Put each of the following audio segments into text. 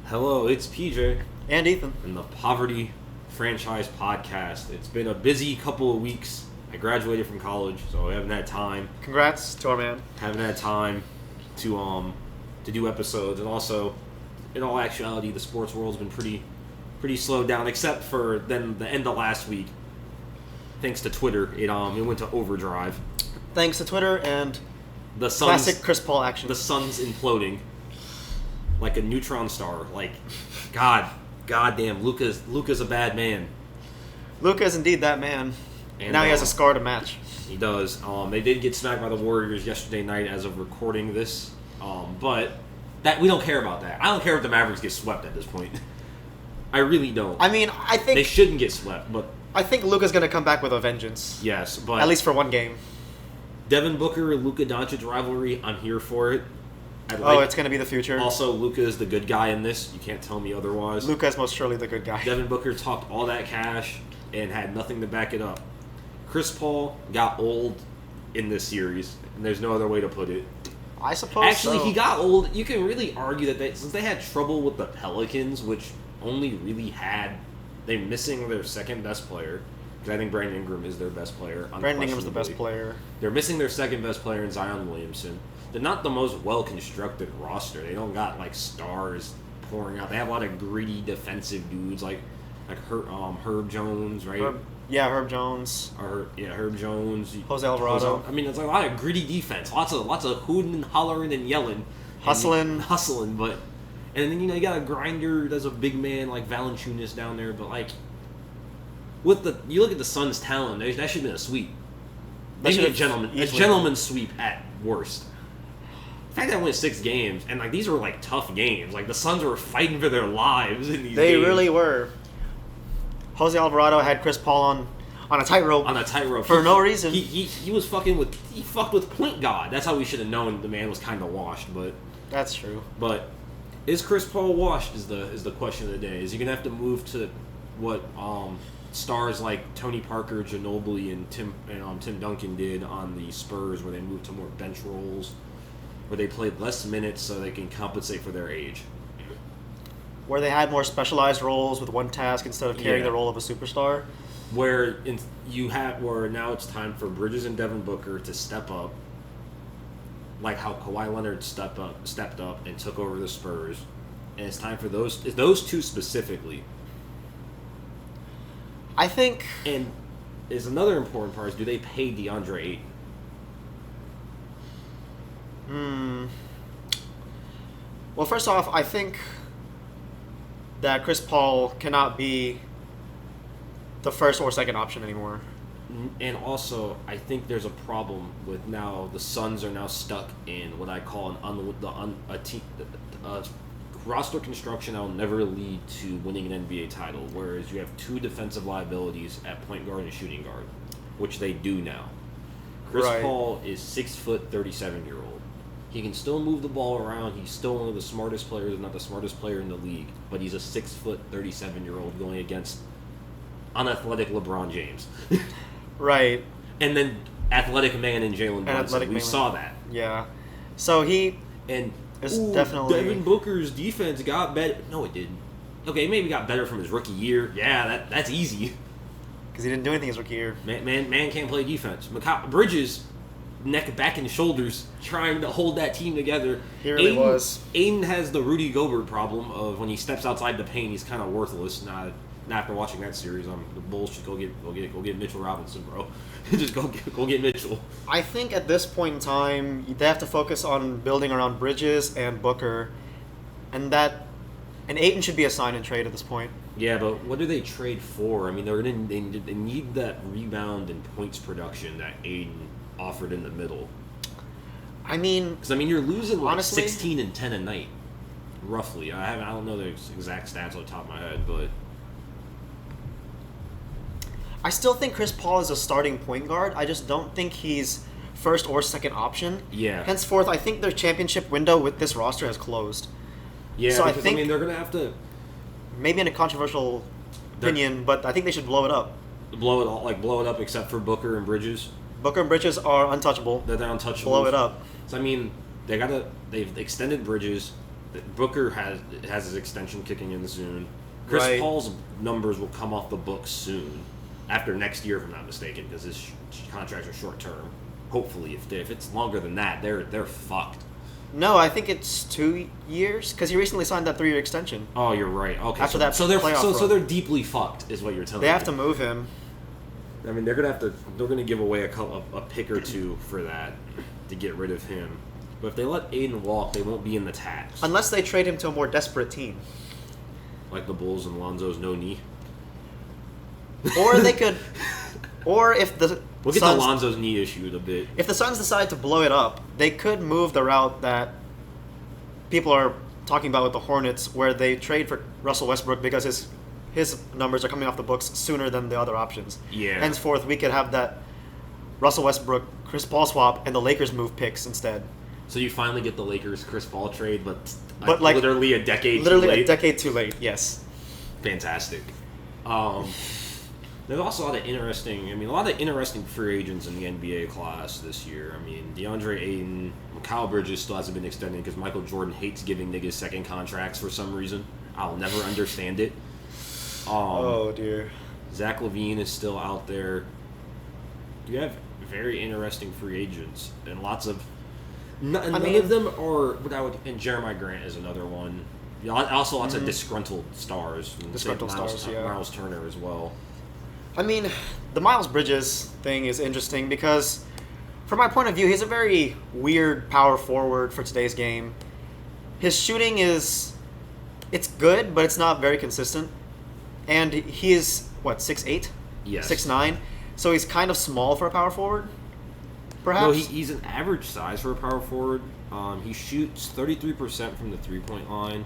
Hello, it's PJ And Ethan. in the Poverty Franchise Podcast. It's been a busy couple of weeks. I graduated from college, so I haven't had time. Congrats to our man. Haven't had time to do episodes, and also, in all actuality, the sports world's been pretty slowed down, except for then the end of last week. Thanks to Twitter, it went to overdrive. Thanks to Twitter and The Suns, classic Chirs Paul action. The Suns imploding like a neutron star. Like, goddamn, Luka's a bad man. Luka is indeed that man. And now he has a scar to match. He does. They did get smacked by the Warriors yesterday night as of recording this, but that we don't care about that. I don't care if the Mavericks get swept at this point. I really don't. I mean, I think They shouldn't get swept, but I think Luka's going to come back with a vengeance. yes, but At least for one game. Devin Booker, Luka Doncic rivalry, I'm here for it. It's going to be the future. Also, Luka is the good guy in this. You can't tell me otherwise. Luka is most surely the good guy. Devin Booker talked all that cash and had nothing to back it up. Chris Paul got old in this series, and there's no other way to put it. I suppose Actually, so. he got old. You can really argue that since they had trouble with the Pelicans, which only really had they're missing their second best player, because I think Brandon Ingram is their best player. Brandon Ingram's the best unquestionably. player. They're missing their second best player in Zion Williamson. They're not the most well-constructed roster. They don't got like stars pouring out. They have a lot of gritty defensive dudes like Herb Jones, right? Herb Jones. Herb Jones. Jose Alvarado. I mean, it's like a lot of gritty defense. Lots of hooting and hollering and yelling. Hustling. But and then you got a grinder that's a big man like Valanciunas down there. But like you look at the Suns' talent, that should have been a sweep. Maybe a gentleman's sweep at worst. The fact that I went 6 games, and like these were like tough games. Like the Suns were fighting for their lives in these games. They really were. Jose Alvarado had Chris Paul on a tightrope. For no reason. He was he fucked with point guard. That's how we should have known the man was kind of washed. But that's true. But is Chris Paul washed? Is the question of the day? Is he gonna have to move to what stars like Tony Parker, Ginobili, and Tim Duncan did on the Spurs, where they moved to more bench roles, where they played less minutes so they can compensate for their age? Where they had more specialized roles with one task instead of carrying the role of a superstar. Where now it's time for Bridges and Devin Booker to step up, like how Kawhi Leonard stepped up and took over the Spurs, and it's time for those two specifically. I think, and is another important part is, do they pay DeAndre Ayton? Well, first off, I think that Chris Paul cannot be the first or second option anymore. And also, I think there's a problem with now the Suns are now stuck in what I call a roster construction that will never lead to winning an NBA title, whereas you have 2 defensive liabilities at point guard and shooting guard, which they do now. Chris Paul is 6 foot, 37-year-old. He can still move the ball around. He's still one of the smartest players, if not the smartest player in the league. But he's a 6 foot, 37-year-old going against unathletic LeBron James. Right. And then athletic man in Jalen Brunson. We saw that. Yeah. So he is definitely. Devin Booker's defense got better. No, it didn't. Okay, maybe got better from his rookie year. Yeah, that's easy. Because he didn't do anything his rookie year. Man can't play defense. Bridges, neck, back, and shoulders, trying to hold that team together. He really was. Aiden has the Rudy Gobert problem of when he steps outside the paint, he's kind of worthless. Not after watching that series, the Bulls should go get Mitchell Robinson, bro. Just go get Mitchell. I think at this point in time, they have to focus on building around Bridges and Booker, and Ayton should be a sign and trade at this point. Yeah, but what do they trade for? I mean, they need that rebound and points production that Aiden offered in the middle. I mean, because you're losing like honestly, 16 and 10 a night, roughly. I don't know the exact stats on the top of my head, but I still think Chris Paul is a starting point guard. I just don't think he's first or second option. Yeah. Henceforth, I think their championship window with this roster has closed. Yeah, so because, I think they're going to have to. Maybe in a controversial opinion, but I think they should blow it up. Blow it up, except for Booker and Bridges. Booker and Bridges are untouchable. They're untouchable. Blow it up. So they've extended Bridges. Booker has his extension kicking in soon. Chris Paul's numbers will come off the books soon, after next year, if I'm not mistaken, because his contracts are short term. Hopefully, if it's longer than that, they're fucked. No, I think it's 2 years because he recently signed that 3-year extension. Oh, you're right. Okay, after that, so they're deeply fucked, is what you're telling me. They have to move him. I mean, they're gonna give away a pick or two for that to get rid of him. But if they let Aiden walk, they won't be in the tax. Unless they trade him to a more desperate team, like the Bulls and Lonzo's no knee. Or they could, or if the we'll get to Lonzo's knee issue in a bit. If the Suns decide to blow it up, they could move the route that people are talking about with the Hornets, where they trade for Russell Westbrook because his numbers are coming off the books sooner than the other options. Yeah. Henceforth, we could have that Russell Westbrook Chris Paul swap, and the Lakers move picks instead. So you finally get the Lakers Chris Paul trade, but like literally a decade too late. Yes. Fantastic. There's also a lot of interesting free agents in the NBA class this year. I mean, DeAndre Ayton, Mikal Bridges still hasn't been extended because Michael Jordan hates giving niggas second contracts for some reason. I'll never understand it. Oh dear. Zach LaVine is still out there. You have very interesting free agents and lots of. None of them are what I would. And Jeremiah Grant is another one. Also, lots of disgruntled stars. Miles Turner as well. I mean, the Miles Bridges thing is interesting because, from my point of view, he's a very weird power forward for today's game. His shooting it's good, but it's not very consistent. And he is, 6'8"? Yes. 6'9"? So he's kind of small for a power forward, perhaps? No, he's an average size for a power forward. He shoots 33% from the three-point line.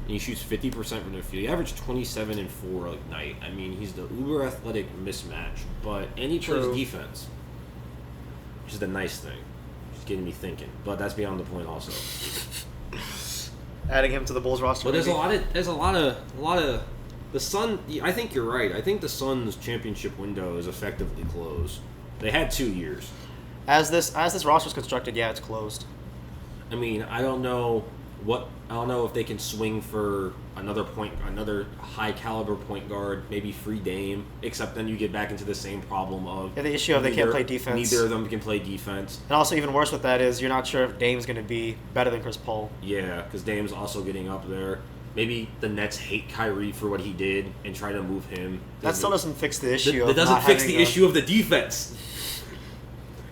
And he shoots 50% from the field. He averaged 27 and 4 a night. I mean, he's the uber athletic mismatch, and he plays defense, which is the nice thing. Just getting me thinking, but that's beyond the point. Also, adding him to the Bulls roster. But there's a lot of the Sun. I think you're right. I think the Suns' championship window is effectively closed. They had 2 years. As this roster's constructed, yeah, it's closed. I mean, I don't know if they can swing for another high caliber point guard, maybe free Dame. Except then you get back into the same problem of the issue of they can't play defense. Neither of them can play defense. And also even worse with that is you're not sure if Dame's going to be better than Chris Paul. Yeah, because Dame's also getting up there. Maybe the Nets hate Kyrie for what he did and try to move him. That still doesn't fix the issue. That doesn't fix the issue of the defense.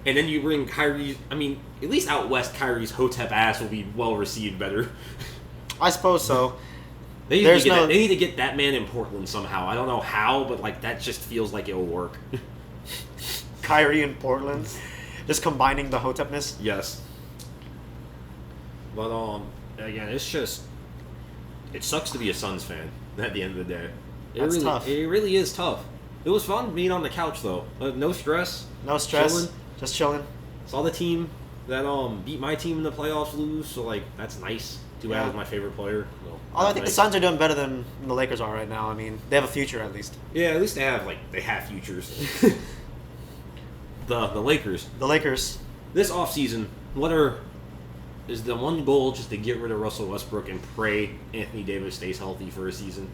And then you bring Kyrie. I mean, at least out west, Kyrie's Hotep ass will be well received better. I suppose so. They need to get that man in Portland somehow. I don't know how, but that just feels like it'll work. Kyrie in Portland, just combining the Hotepness. Yes. But again, it sucks to be a Suns fan at the end of the day. That's tough. It really is tough. It was fun being on the couch though. No stress. No stress. Chilling. Just chilling. Saw the team that beat my team in the playoffs lose, so that's nice. Too bad was my favorite player. No, I think the Suns are doing better than the Lakers are right now. I mean, they have a future at least. Yeah, at least they have futures. the Lakers. The Lakers. This offseason, is the one goal just to get rid of Russell Westbrook and pray Anthony Davis stays healthy for a season?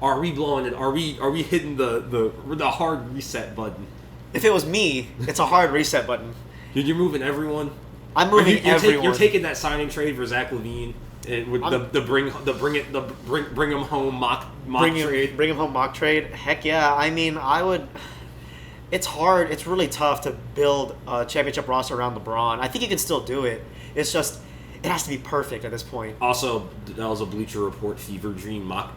Are we blowing it? Are we hitting the hard reset button? If it was me, it's a hard reset button. You're moving everyone. I'm moving everyone. You're taking that signing trade for Zach LaVine and with the bring him home mock trade. Bring him home mock trade. Heck yeah! I mean, I would. It's hard. It's really tough to build a championship roster around LeBron. I think you can still do it. It's just it has to be perfect at this point. Also, that was a Bleacher Report fever dream mock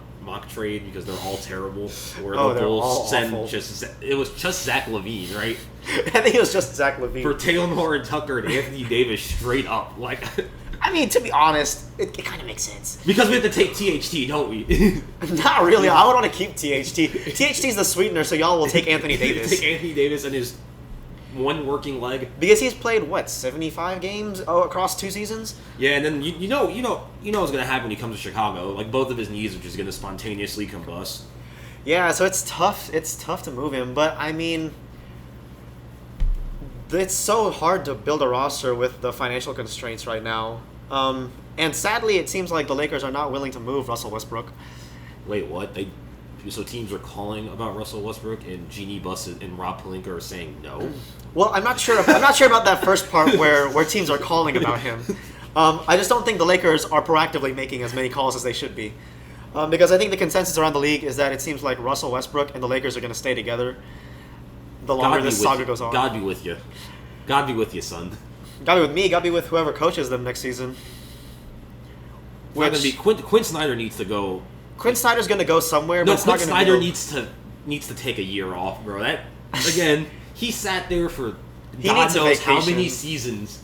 trade because they're all terrible. Where the Bulls send it was just Zach LaVine, right? I think it was just Zach LaVine for Taylor and Tucker and Anthony Davis straight up. I mean, to be honest, it kind of makes sense because we have to take THT, don't we? Not really. I would want to keep THT. THT's the sweetener, so y'all will take Anthony Davis. Take Anthony Davis and his one working leg because he's played 75 games across 2 seasons. Yeah, and then you know what's gonna happen when he comes to Chicago. Both of his knees are just gonna spontaneously combust. Yeah, so it's tough. It's tough to move him, but I mean, it's so hard to build a roster with the financial constraints right now. And sadly, it seems like the Lakers are not willing to move Russell Westbrook. Wait, what? So teams are calling about Russell Westbrook, and Jeannie Buss and Rob Pelinka are saying no? Well, I'm not sure about that first part where teams are calling about him. I just don't think the Lakers are proactively making as many calls as they should be. Because I think the consensus around the league is that it seems like Russell Westbrook and the Lakers are going to stay together the longer this saga goes on. God be with you. God be with you, son. God be with me. God be with whoever coaches them next season. Quinn Snyder needs to go. Quinn Snyder's going to go somewhere, but No, it's Quinn not going Snyder to needs to take a year off, bro. That again, he sat there for He God needs a knows how vacation. many seasons,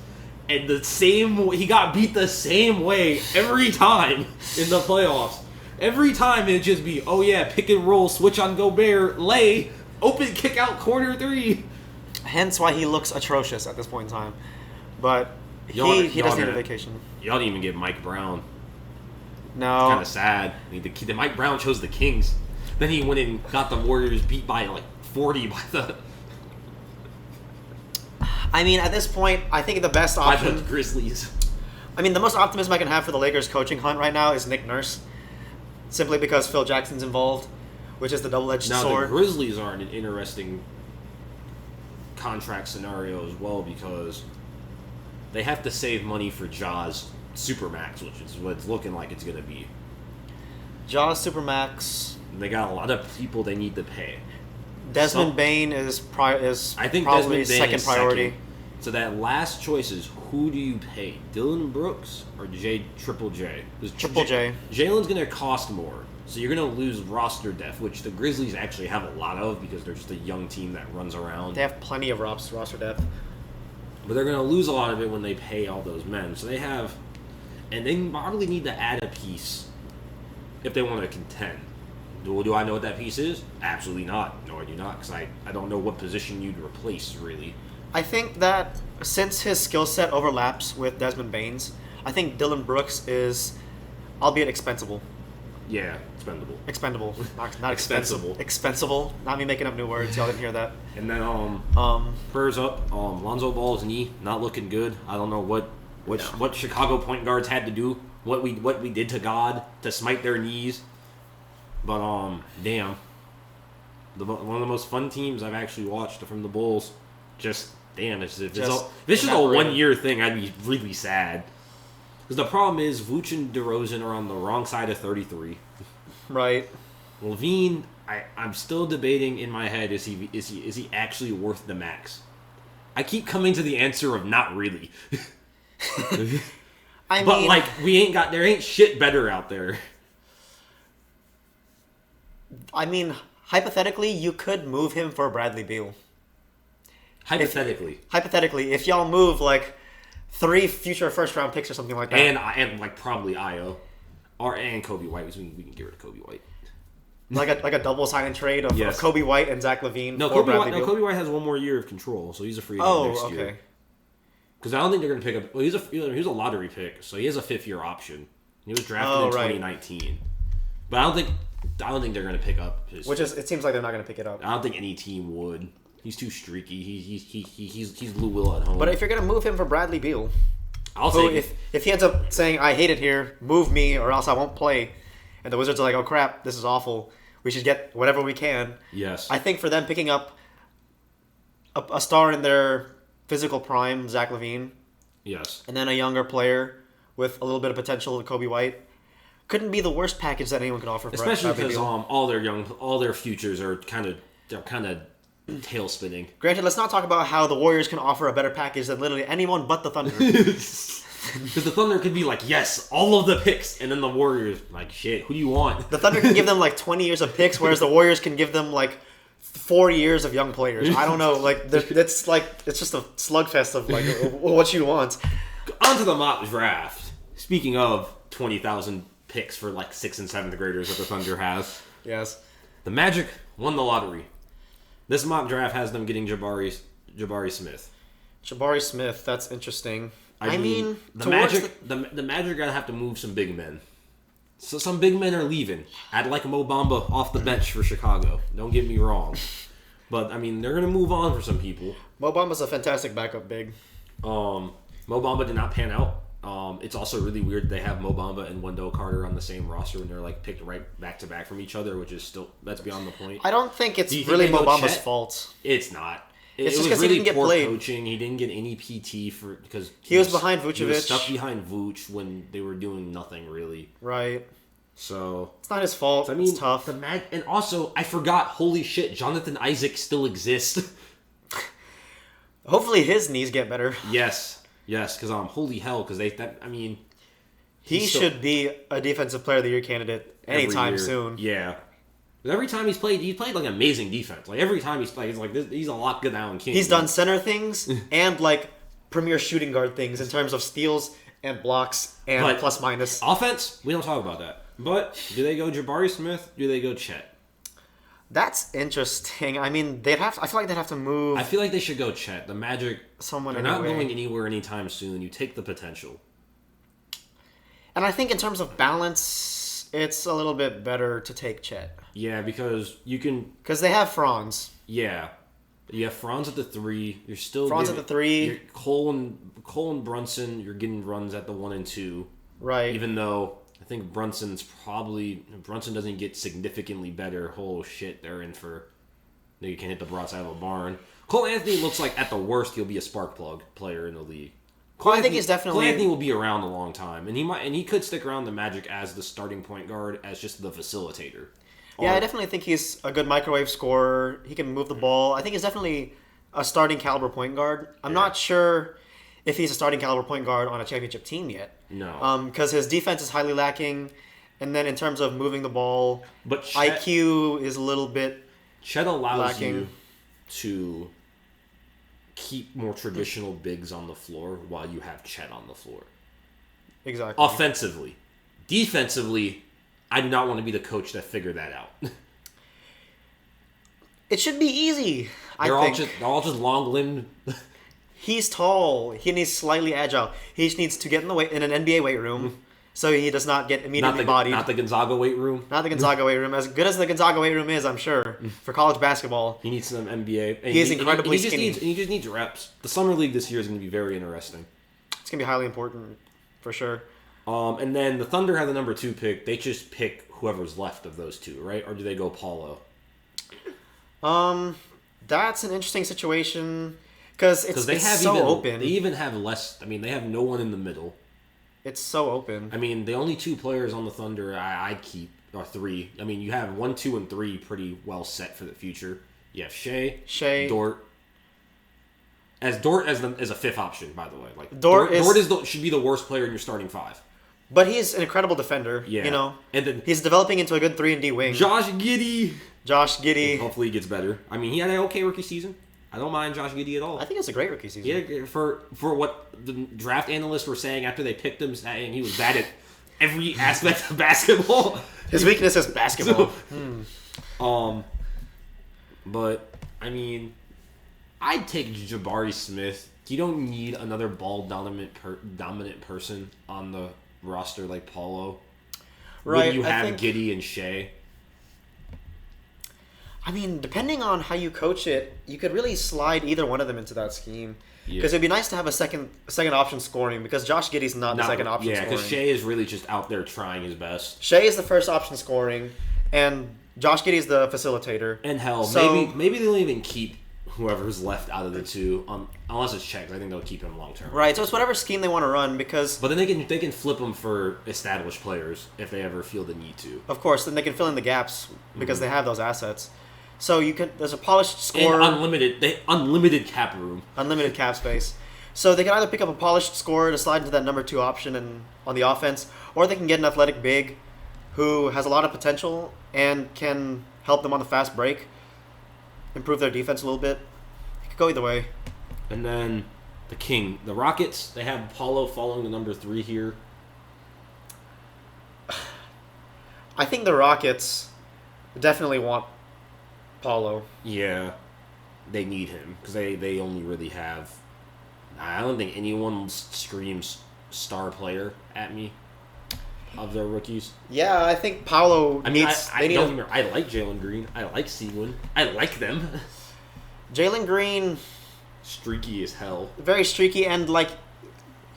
and he got beat the same way every time in the playoffs. Every time it'd just be, oh yeah, pick and roll, switch on Gobert, lay, open kick out, corner three. Hence why he looks atrocious at this point in time. But he does need a vacation. Y'all didn't even get Mike Brown. No. Kind of sad. I mean, the Mike Brown chose the Kings. Then he went and got the Warriors beat by like 40 by the I mean, at this point, I think the best by option... the Grizzlies. I mean, the most optimism I can have for the Lakers coaching hunt right now is Nick Nurse. Simply because Phil Jackson's involved, which is the double-edged Now, sword. the Grizzlies are in an interesting contract scenario as well because they have to save money for Ja's Supermax, which is what it's looking like it's going to be. Jaws Supermax. They got a lot of people they need to pay. Desmond Bain is I think probably Desmond Bain second is priority. Second. So that last choice is who do you pay, Dylan Brooks or Triple J? Triple J. Jalen's going to cost more, so you're going to lose roster depth, which the Grizzlies actually have a lot of because they're just a young team that runs around. They have plenty of roster depth. But they're going to lose a lot of it when they pay all those men. So they have, and they probably need to add a piece if they want to contend. Do I know what that piece is? Absolutely not. No, I do not, because I don't know what position you'd replace, really. I think that since his skill set overlaps with Desmond Bain's, I think Dylan Brooks is, albeit expendable. Yeah, expendable. Expendable, not expensive. Expensable. Not me making up new words. Y'all didn't hear that. And then prayers up. Lonzo Ball's knee not looking good. I don't know what Chicago point guards had to do. What we did to God to smite their knees. But damn, one of the most fun teams I've actually watched from the Bulls. Just damn, if this is a 1 year thing, I'd be really sad. Because the problem is Vooch and DeRozan are on the wrong side of 33. Right. Levine, I'm still debating in my head is he actually worth the max? I keep coming to the answer of not really. But like there ain't shit better out there. I mean, hypothetically, you could move him for Bradley Beal. Hypothetically, if y'all move like 3 future first-round picks or something like that, and like probably Io, and Kobe White, because we can get rid of Kobe White. like a double sign and trade of Kobe White and Zach LaVine. No, Kobe White has 1 more year of control, so he's a free agent next year. Okay. Because I don't think they're going to pick up. Well, he's a lottery pick, so he has a 5th-year option. He was drafted in 2019, but I don't think they're going to pick up his. It seems like they're not going to pick it up. I don't think any team would. He's too streaky. He's Lou Will at home. But if you're going to move him for Bradley Beal, I'll take it. If he ends up saying, I hate it here, move me or else I won't play, and the Wizards are like, oh crap, this is awful, we should get whatever we can. Yes. I think for them picking up a star in their physical prime, Zach LaVine. Yes. And then a younger player with a little bit of potential, Kobe White, couldn't be the worst package that anyone could offer. Especially because all their futures are kind of tail spinning. Granted, let's not talk about how the Warriors can offer a better package than literally anyone but the Thunder. Because the Thunder could be like, yes, all of the picks, and then the Warriors like, shit, who do you want? The Thunder can give them like 20 years of picks, whereas the Warriors can give them like 4 years of young players. I don't know, like it's just a slugfest of like what you want. Onto the mock draft. Speaking of 20,000 picks for like 6th and 7th graders that the Thunder has. Yes. The Magic won the lottery. This mock draft has them getting Jabari Smith. Jabari Smith, that's interesting. I mean the Magic are gonna have to move some big men. So some big men are leaving. I'd like Mo Bamba off the bench for Chicago. Don't get me wrong, but I mean they're gonna move on for some people. Mo Bamba's a fantastic backup big. Mo Bamba did not pan out It's also really weird they have Mo Bamba and Wendell Carter on the same roster and they're like picked right back to back from each other, which is that's beyond the point. I don't think it's really Mo Bamba's fault. It's not. It's just was because really he didn't get poor played. coaching. He didn't get any PT because he was behind Vucevic. He was stuck behind Vuce when they were doing nothing really. Right. So it's not his fault. I mean, it's tough. And also, I forgot. Holy shit, Jonathan Isaac still exists. Hopefully, his knees get better. Yes, because holy hell, because he should be a defensive player of the year candidate anytime soon. Yeah. Every time he's played like amazing defense. Like every time he's played, he's like he's a lot good Allen King. He's done center things and like premier shooting guard things in terms of steals and blocks and plus minus. Offense, we don't talk about that. But do they go Jabari Smith? Do they go Chet? That's interesting. I mean, I feel like they'd have to move. I feel like they should go Chet. The Magic, they're not going anywhere anytime soon. You take the potential. And I think in terms of balance, it's a little bit better to take Chet. Yeah, because you can... Because they have Franz. Yeah. You have Franz at the 3. You're still Franz at the 3. Cole and Brunson, you're getting runs at the 1 and 2. Right. Even though I think Brunson doesn't get significantly better. Oh, shit, they're in for... They can hit the broadside of a barn. Cole Anthony looks like, at the worst, he'll be a spark plug player in the league. I think he's definitely... Cole Anthony will be around a long time, and he could stick around the Magic as the starting point guard, as just the facilitator. Yeah, I definitely think he's a good microwave scorer. He can move the ball. I think he's definitely a starting caliber point guard. I'm not sure if he's a starting caliber point guard on a championship team yet. No. Because his defense is highly lacking, and then in terms of moving the ball, but Chet, IQ is a little bit Chet allows lacking. You to keep more traditional bigs on the floor while you have Chet on the floor. Exactly. Offensively. Defensively, I do not want to be the coach that figured that out. It should be easy, they're all just long-limbed. He's tall. He's slightly agile. He just needs to get in an NBA weight room so he does not get immediately bodied. Not the Gonzaga weight room? Not the Gonzaga weight room. As good as the Gonzaga weight room is, I'm sure, for college basketball. He needs some NBA. He is incredibly skinny. He just needs reps. The Summer League this year is going to be very interesting. It's going to be highly important, for sure. And then the Thunder have the number 2 pick. They just pick whoever's left of those two, right? Or do they go Paulo? That's an interesting situation because it's so open. They even have less. I mean, they have no one in the middle. It's so open. I mean, the only 2 players on the Thunder I'd keep are 3. I mean, you have 1, 2, and 3 pretty well set for the future. You have Shea, Dort. Dort as a 5th option, by the way. Like Dort should be the worst player in your starting 5. But he's an incredible defender. Yeah. You know, and then he's developing into a good 3-and-D wing. Josh Giddey. Hopefully he gets better. I mean, he had an okay rookie season. I don't mind Josh Giddey at all. I think it's a great rookie season. Yeah, for what the draft analysts were saying after they picked him, saying he was bad at every aspect of basketball. His weakness is basketball. But I mean, I'd take Jabari Smith. You don't need another ball dominant person on the roster like Paulo. Right. When you have Giddey and Shea. I mean, depending on how you coach it, you could really slide either one of them into that scheme. Because it'd be nice to have a second option scoring, because Josh Giddey's not the second option scoring. Yeah, because Shea is really just out there trying his best. Shea is the first option scoring, and Josh Giddey's the facilitator. And hell, maybe they'll even keep whoever's left out of the 2, unless it's checked. I think they'll keep him long term. Right, so it's whatever scheme they want to run, because... But then they can flip them for established players if they ever feel the need to. Of course, then they can fill in the gaps, because they have those assets. So there's a polished scorer. And unlimited cap room. Unlimited cap space. So they can either pick up a polished scorer to slide into that number 2 option on the offense, or they can get an athletic big who has a lot of potential and can help them on the fast break, improve their defense a little bit. It could go either way. And then the Rockets, they have Paulo following the number 3 here. I think the Rockets definitely want Paulo. Yeah, they need him because they only really have. I don't think anyone screams star player at me of their rookies. Yeah, I think Paulo. I like Jalen Green. I like Seguin. I like them. Jalen Green, streaky as hell. Very streaky, and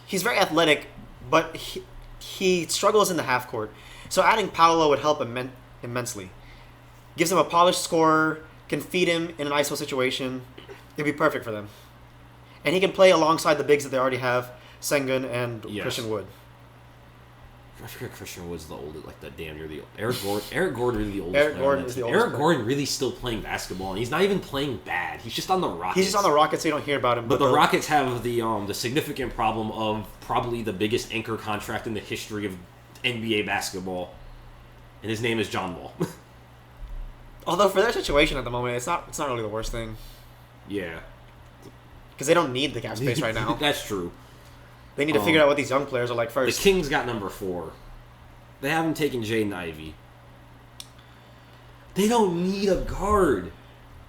he's very athletic, but he struggles in the half court. So adding Paolo would help immensely. Gives him a polished scorer, can feed him in an ISO situation. It'd be perfect for them. And he can play alongside the bigs that they already have, Sengun and Christian Wood. I forget Christian Wood's the oldest, like the damn near the old. Eric Gordon really the oldest. Eric Gordon is the oldest. Eric Gordon really still playing basketball, and he's not even playing bad. He's just on the Rockets. He's just on the Rockets, so you don't hear about him. But the Rockets have the significant problem of probably the biggest anchor contract in the history of NBA basketball, and his name is John Wall. Although for their situation at the moment, it's not really the worst thing. Yeah, because they don't need the cap space right now. That's true. They need to figure out what these young players are like first. The Kings got number 4. They haven't taken Jaden Ivey. They don't need a guard.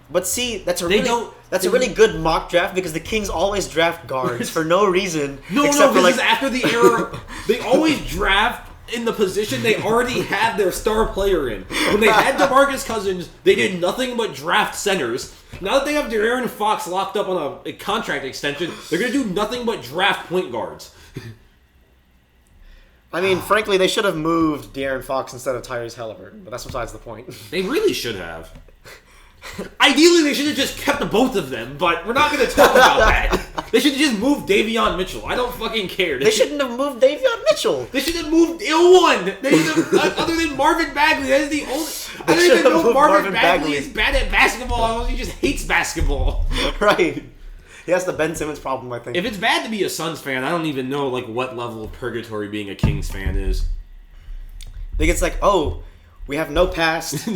But see, that's a really good mock draft because the Kings always draft guards for no reason. Because after the era, they always draft in the position they already have their star player in. When they had DeMarcus Cousins, they did nothing but draft centers. Now that they have De'Aaron Fox locked up on a contract extension, they're going to do nothing but draft point guards. I mean, frankly, they should have moved De'Aaron Fox instead of Tyrese Halliburton, but that's besides the point. They really should have. Ideally, they should have just kept both of them, but we're not going to talk about that. They should have just moved Davion Mitchell. I don't fucking care. They shouldn't have moved Davion Mitchell. They should have moved Ilwan. Other than Marvin Bagley, that is the only. I don't even know if Marvin Bagley is bad at basketball. He just hates basketball. Right. He has the Ben Simmons problem, I think. If it's bad to be a Suns fan, I don't even know what level of purgatory being a Kings fan is. I think it's like, oh, we have no past.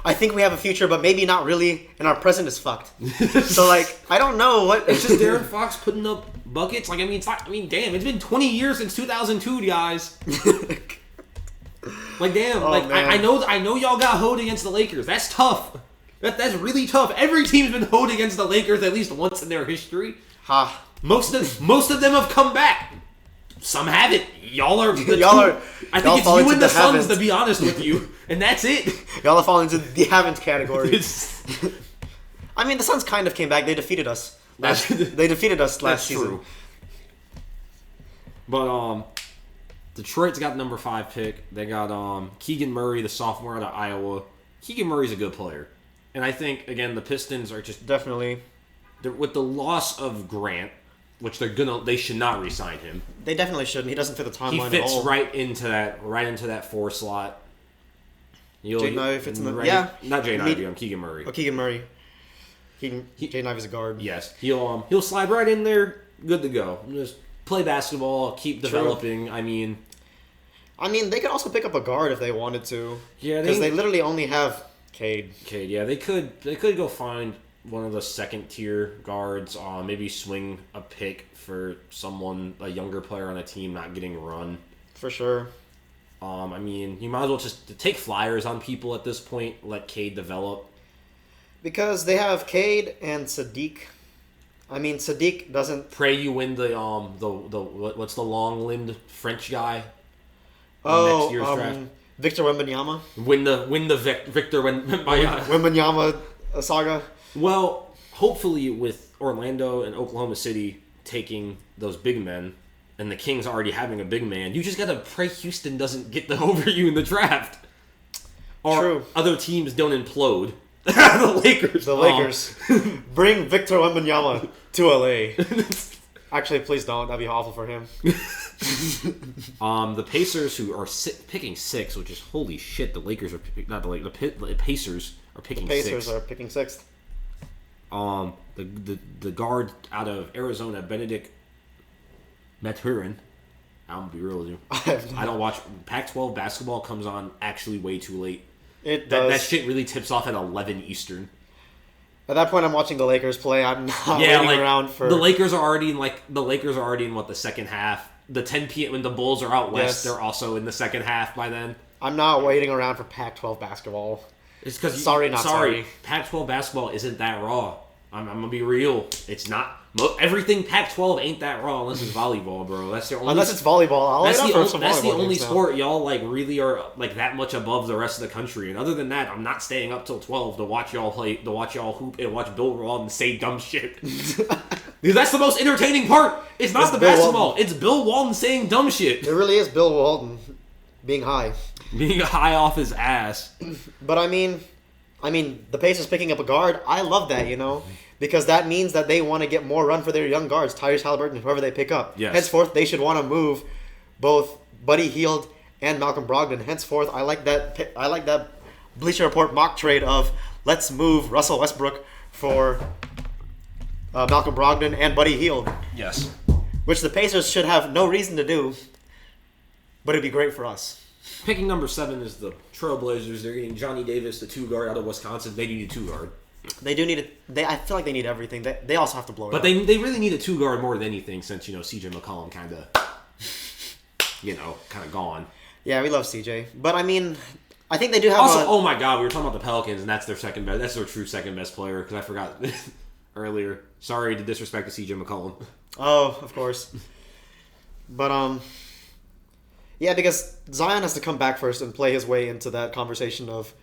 I think we have a future, but maybe not really, and our present is fucked. So, I don't know what. It's just De'Aaron Fox putting up buckets. Damn, it's been 20 years since 2002, guys. Damn. I know y'all got hoed against the Lakers. That's tough. That's really tough. Every team's been hoed against the Lakers at least once in their history. Most of them have come back. Some haven't. I think it's you and the Suns, to be honest with you. And that's it. Y'all are falling into the haven't category. I mean, the Suns kind of came back. They defeated us. They defeated us last season. True. But Detroit's got number 5 pick. They got Keegan Murray, the sophomore out of Iowa. Keegan Murray's a good player. And I think, again, the Pistons are just... Definitely. With the loss of Grant, which they should not re-sign him. They definitely shouldn't. He doesn't fit the timeline at all. He fits right into that 4 slot. Jaden Ivey fits in the... Yeah. Not Jaden Ivey, Keegan Murray. Oh, Keegan Murray. Jaden Ivey's a guard. Yes. He'll slide right in there, good to go. Just play basketball, keep developing. I mean, they could also pick up a guard if they wanted to. Yeah, because they literally only have Cade. Yeah, they could go find one of the second tier guards. Maybe swing a pick for a younger player on a team not getting run. For sure. You might as well just take flyers on people at this point. Let Cade develop. Because they have Cade and Sadiq. Sadiq doesn't. Pray you win the what's the long-limbed French guy? Next year's draft. Victor Wembanyama. Win the Victor Wembanyama saga. Well, hopefully with Orlando and Oklahoma City taking those big men, and the Kings already having a big man, you just gotta pray Houston doesn't get over you in the draft. Or True. Other teams don't implode. The Lakers. Bring Victor Wembanyama to LA. Actually, please don't. That'd be awful for him. The Pacers, who are picking 6, which is holy shit. The Lakers are the Pacers are picking 6. The Pacers are picking 6th. The guard out of Arizona, Benedict Mathurin. I'm gonna be real with you. I don't watch Pac-12 basketball. Comes on actually way too late. It does. That shit really tips off at 11 Eastern. At that point, I'm watching the Lakers play. I'm not waiting around for... The Lakers are already in the second half. The 10 p.m. when the Bulls are out west, they're also in the second half by then. I'm not waiting around for Pac-12 basketball. It's because... Sorry. Pac-12 basketball isn't that raw. I'm going to be real. It's not... Everything Pac-12 ain't that raw unless it's volleyball, bro. That's the only... Unless it's volleyball. That's the only sport y'all really are that much above the rest of the country. And other than that, I'm not staying up till 12 to watch y'all play, to watch y'all hoop and watch Bill Rawlins say dumb shit. Because that's the most entertaining part. It's not the Bill basketball. Walton. It's Bill Walton saying dumb shit. It really is Bill Walton being high. Being high off his ass. But I mean, the Pacers picking up a guard, I love that, you know? Because that means that they want to get more run for their young guards, Tyrese Halliburton, whoever they pick up. Yes. Henceforth, they should want to move both Buddy Hield and Malcolm Brogdon. Henceforth, I like that Bleacher Report mock trade of let's move Russell Westbrook for Malcolm Brogdon and Buddy Hield. Yes. Which the Pacers should have no reason to do, but it'd be great for us. Picking number 7 is the Trailblazers. They're getting Johnny Davis, the 2-guard out of Wisconsin. They do need a 2-guard. They do need it. I feel like they need everything. They also have to blow it But up. they really need a 2-guard more than anything since, CJ McCollum kind of gone. Yeah, we love CJ. But I mean, I think they do have Also, oh my God, we were talking about the Pelicans, and that's their second best. That's their true second best player, because I forgot earlier. Sorry to disrespect to CJ McCollum. Oh, of course. But, yeah, because Zion has to come back first and play his way into that conversation of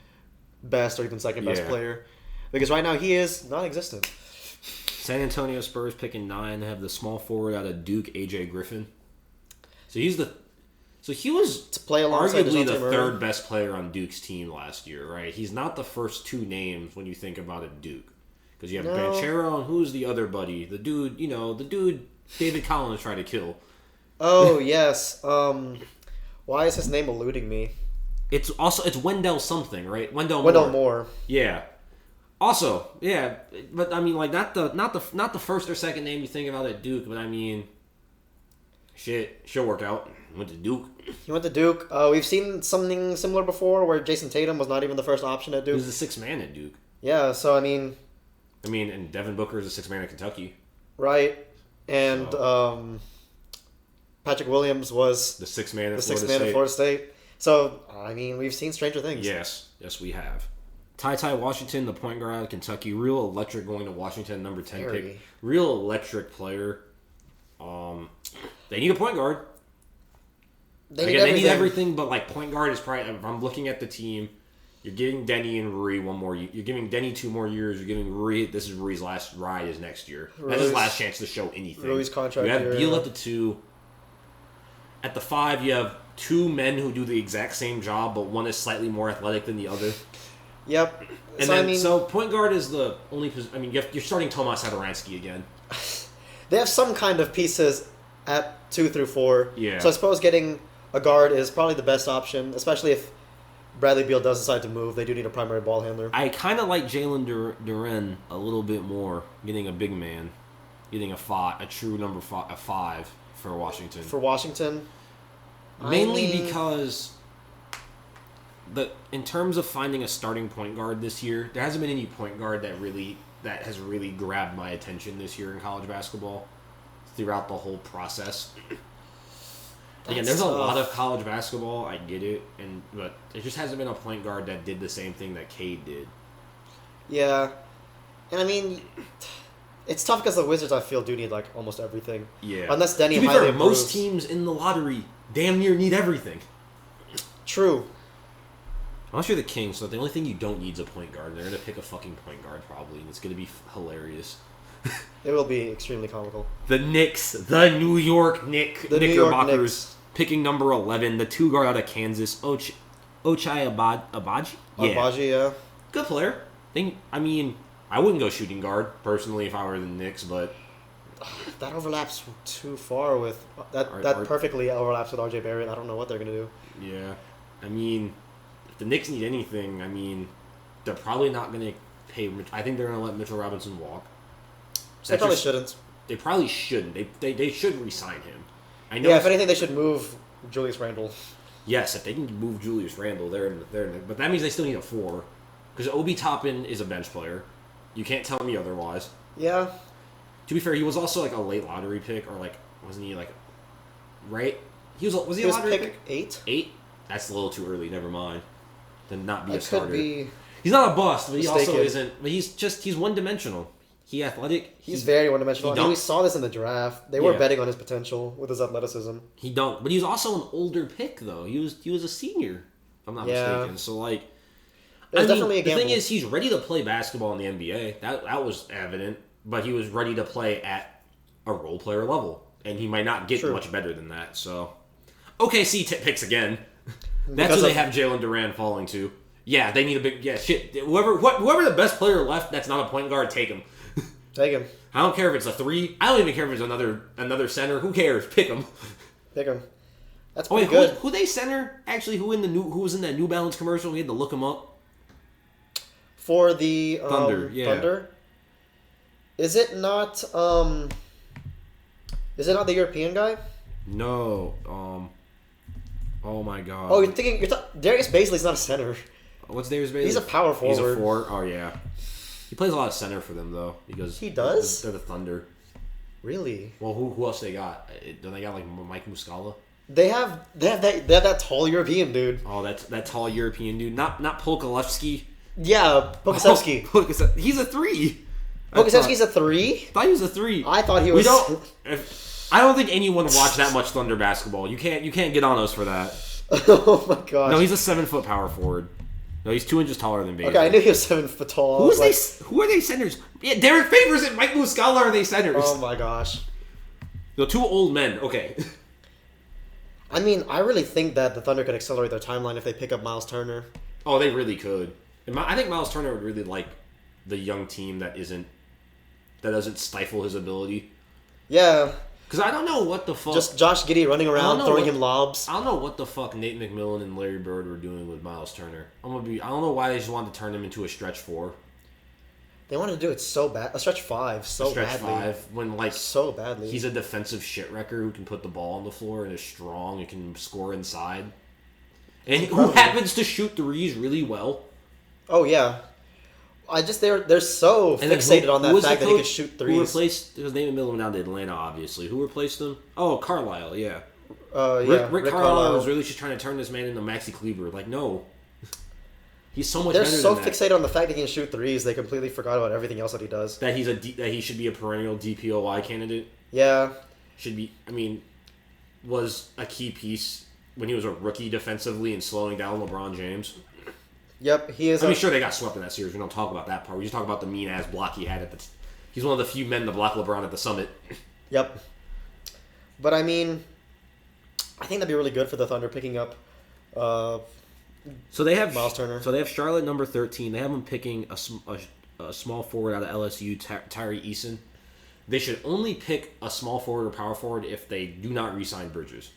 best or even second best player. Because right now he is non-existent. San Antonio Spurs picking 9 have the small forward out of Duke, AJ Griffin. So he was To play alongside arguably the DeJounte Murray. third best player on Duke's team last year, right? He's not the first 2 names when you think about it, Duke. Because you have Banchero and who's the other buddy? The dude, David Collins tried to kill. Oh, yes. Why is his name eluding me? It's Wendell something, right? Wendell Moore. Yeah. Also, yeah, but I mean, like not the first or second name you think about at Duke, but I mean, shit worked out. Went to Duke. He went to Duke. We've seen something similar before where Jason Tatum was not even the first option at He Duke. was the 6th man at Duke. Yeah, so I mean, and Devin Booker is the 6th man at Kentucky. right, and Patrick Williams was The 6th man at Florida State. So I mean, we've seen stranger things. Yes, we have. Ty Washington, the point guard out of Kentucky, real electric going to Washington, number 10 pick. Real electric player. They need a point guard. They need everything, but like point guard is probably. If I'm looking at the team, you're giving Denny and Rui one more. You're giving Denny 2 more years. You're giving Rui. This is Rui's last ride is next year. That's his last chance to show anything. Rui's contract. You have Beal at the 2. At the 5, you have 2 men who do the exact same job, but one is slightly more athletic than the other. Yep. And so point guard is the only position. I mean, you're starting Tomas Satoransky again. They have some kind of pieces at 2 through 4. Yeah. So I suppose getting a guard is probably the best option, especially if Bradley Beal does decide to move. They do need a primary ball handler. I kind of like Jalen Duren a little bit more, getting a big man, getting a true number 5 for Washington. For Washington? Mainly because in terms of finding a starting point guard this year, there hasn't been any point guard that has really grabbed my attention this year in college basketball throughout the whole process. Again, there's a lot of college basketball. I get it, but there just hasn't been a point guard that did the same thing that Cade did. Yeah, and I mean, it's tough because the Wizards, I feel, do need like almost everything. Yeah, unless Denny. To be highly fair, most improves. teams in the lottery damn near need everything. True. Unless you're the Kings, so the only thing you don't need is a point guard. They're gonna pick a fucking point guard probably, and it's gonna be hilarious. It will be extremely comical. The Knicks, the New York Knickerbockers, picking number 11, the 2 guard out of Kansas, Ochai Abaji? Yeah. Abaji, yeah. Good player. I wouldn't go shooting guard, personally, if I were the Knicks, but... That overlaps too far with... That perfectly overlaps with RJ Barrett. I don't know what they're going to do. Yeah. If the Knicks need anything, they're probably not going to pay... I think they're going to let Mitchell Robinson walk. They probably shouldn't. They probably shouldn't. They should re-sign him. I know. Yeah, if anything, they should move Julius Randle. Yes, if they can move Julius Randle, but that means they still need a 4. Because Obi Toppin is a bench player. You can't tell me otherwise. Yeah. To be fair, he was also like a late lottery pick, or like, wasn't he like, right? Was he a lottery pick? 8? 8? That's a little too early, never mind. To not be a starter. Could be... He's not a bust, but mistaken. He also isn't, but he's one-dimensional. He athletic. He's very one-dimensional. And we saw this in the draft. They were betting on his potential with his athleticism. He dunked, but he was also an older pick though. He was a senior, if I'm not mistaken. So like, definitely a gamble. The thing is, he's ready to play basketball in the NBA. That was evident, but he was ready to play at a role player level, and he might not get much better than that. So, OKC picks again. That's who they have Jalen Duran falling to. Yeah, they need a big shit. Whoever the best player left that's not a point guard, take him. Take him. I don't care if it's a 3. I don't even care if it's another center. Who cares? Pick him. Pick him. That's pretty good. Who they center? Actually, who was in that New Balance commercial? We had to look him up. For the Thunder, yeah. Thunder. Is it not the European guy? No. Oh my god. Oh, you're Darius Bazley's not a center. What's Darius Bazley? He's a power forward. He's a 4. Oh yeah. He plays a lot of center for them though, because he does. They're the Thunder. Really? Well, who else they got? Don't they got like Mike Muscala? They have that tall European dude. Oh, that tall European dude. Not Polkalevsky. Yeah, Pokusevsky. He's a 3. Pokusevsky's a 3? I thought he was a 3. I thought he was. I don't think anyone watched that much Thunder basketball. You can't get on us for that. Oh my gosh. No, he's a 7-foot power forward. No, he's 2 inches taller than Bazley. Okay, I knew he was 7 foot tall. Who are they centers? Yeah, Derek Favors and Mike Muscala are they centers? Oh my gosh. The 2 old men. Okay. I mean, I really think that the Thunder could accelerate their timeline if they pick up Miles Turner. Oh, they really could. I think Miles Turner would really like the young team that doesn't stifle his ability. Yeah. Because I don't know what the fuck. Just Josh Giddey running around throwing him lobs. I don't know what the fuck Nate McMillan and Larry Bird were doing with Miles Turner. I don't know why they just wanted to turn him into a stretch 4. They wanted to do it so bad. A stretch 5 so badly. Stretch 5 when so badly. He's a defensive shit wrecker who can put the ball on the floor and is strong and can score inside. And who happens to shoot threes really well. Oh yeah. They're so fixated on that fact that he can shoot threes. Who replaced his name Miller went down to Atlanta, obviously. Who replaced him? Oh, Carlisle, yeah. Rick Carlisle was really just trying to turn this man into Maxi Kleber. Like, no. He's so much better than that. They're so fixated on the fact that he can shoot threes, they completely forgot about everything else that he does. That he should be a perennial DPOY candidate. Yeah. Should be. Was a key piece when he was a rookie defensively and slowing down LeBron James. Yep, he is. Sure, they got swept in that series. We don't talk about that part. We just talk about the mean-ass block he had he's one of the few men to block LeBron at the Summit. Yep. But, I think that'd be really good for the Thunder picking up so they have Miles Turner. So they have Charlotte number 13. They have him picking a small forward out of LSU, Tyree Eason. They should only pick a small forward or power forward if they do not re-sign Bridges.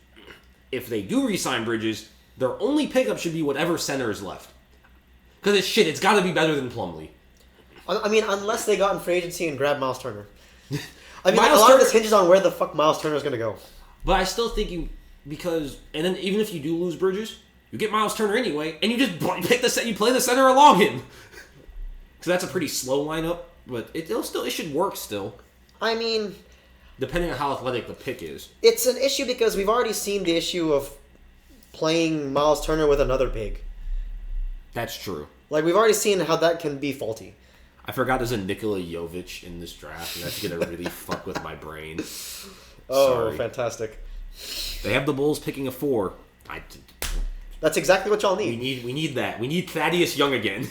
If they do re-sign Bridges, their only pickup should be whatever center is left. Because it's got to be better than Plumlee. Unless they got in free agency and grabbed Miles Turner. A lot of this hinges on where the fuck Miles Turner is going to go. But I still think and then even if you do lose Bridges, you get Miles Turner anyway, and you just you play the center along him. Because that's a pretty slow lineup, but it should work still. Depending on how athletic the pick is. It's an issue because we've already seen the issue of playing Miles Turner with another big. That's true. We've already seen how that can be faulty. I forgot there's a Nikola Jovic in this draft, and that's going to really fuck with my brain. Oh, sorry. Fantastic. They have the Bulls picking a 4. That's exactly what y'all need. We need that. We need Thaddeus Young again.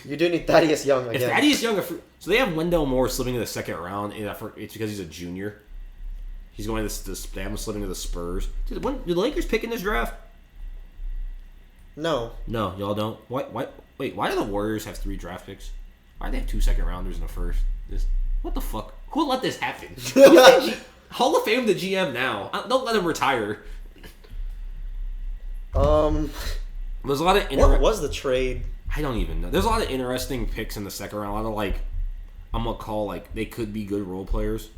You do need Thaddeus Young again. If Thaddeus Young... So they have Wendell Moore slipping in the second round. It's because he's a junior. He's going to they have him slipping to the Spurs. Did the Lakers pick in this draft? No. No, y'all don't. Wait, why do the Warriors have 3 draft picks? Why do they have 2 second rounders in the first? What the fuck? Who let this happen? Hall of Fame the GM now. Don't let him retire. There's a lot of what was the trade? I don't even know. There's a lot of interesting picks in the second round. A lot of I'm gonna call they could be good role players.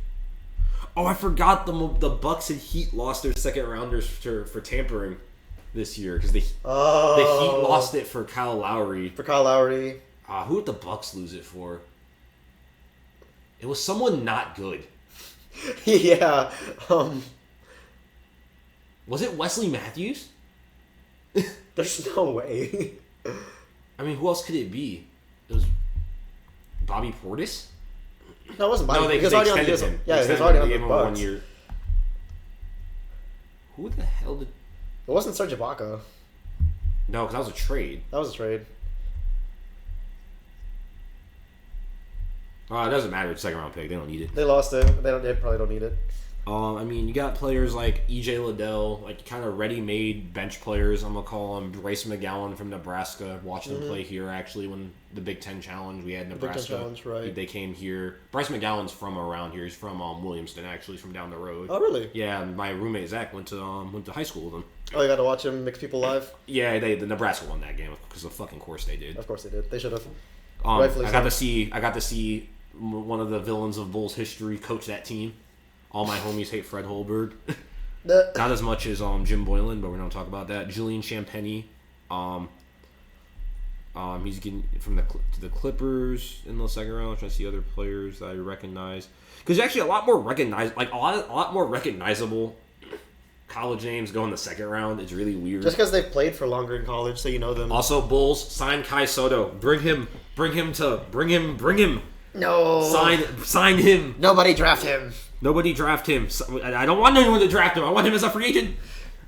Oh, I forgot the Bucks and Heat lost their second rounders for tampering this year because the Heat lost it for Kyle Lowry. Who did the Bucks lose it for? It was someone not good. Yeah. Was it Wesley Matthews? There's no way. Who else could it be? It was Bobby Portis? No, it wasn't Bobby. No, they extended him. Yeah, he was already on the Bucks. 1 year. Who the hell did... It wasn't Serge Ibaka. No, because that was a trade. That was a trade. It doesn't matter. It's a second round pick. They don't need it. They lost it. They probably don't need it. I mean, you got players like EJ Liddell, like kind of ready-made bench players. I'm gonna call him Bryce McGowan from Nebraska. Watched him play here actually when the Big Ten Challenge we had Nebraska. Big Ten Challenge, right? They came here. Bryce McGowan's from around here. He's from Williamston, actually, he's from down the road. Oh, really? Yeah, my roommate Zach went to high school with him. Oh, you got to watch him mix people live. Yeah, the Nebraska won that game because of fucking course they did. Of course they did. They should have. I got to see one of the villains of Bulls history coach that team. All my homies hate Fred Holberg. Not as much as Jim Boylan, but we're not talk about that. Julian Champagnie, he's getting from the Clippers in the second round. I'm trying to see other players that I recognize because actually a lot more recognizable college names go in the second round. It's really weird. Just because they've played for longer in college, so you know them. Also, Bulls sign Kai Soto. Bring him. No. Sign him. Nobody draft him. Nobody draft him. I don't want anyone to draft him. I want him as a free agent.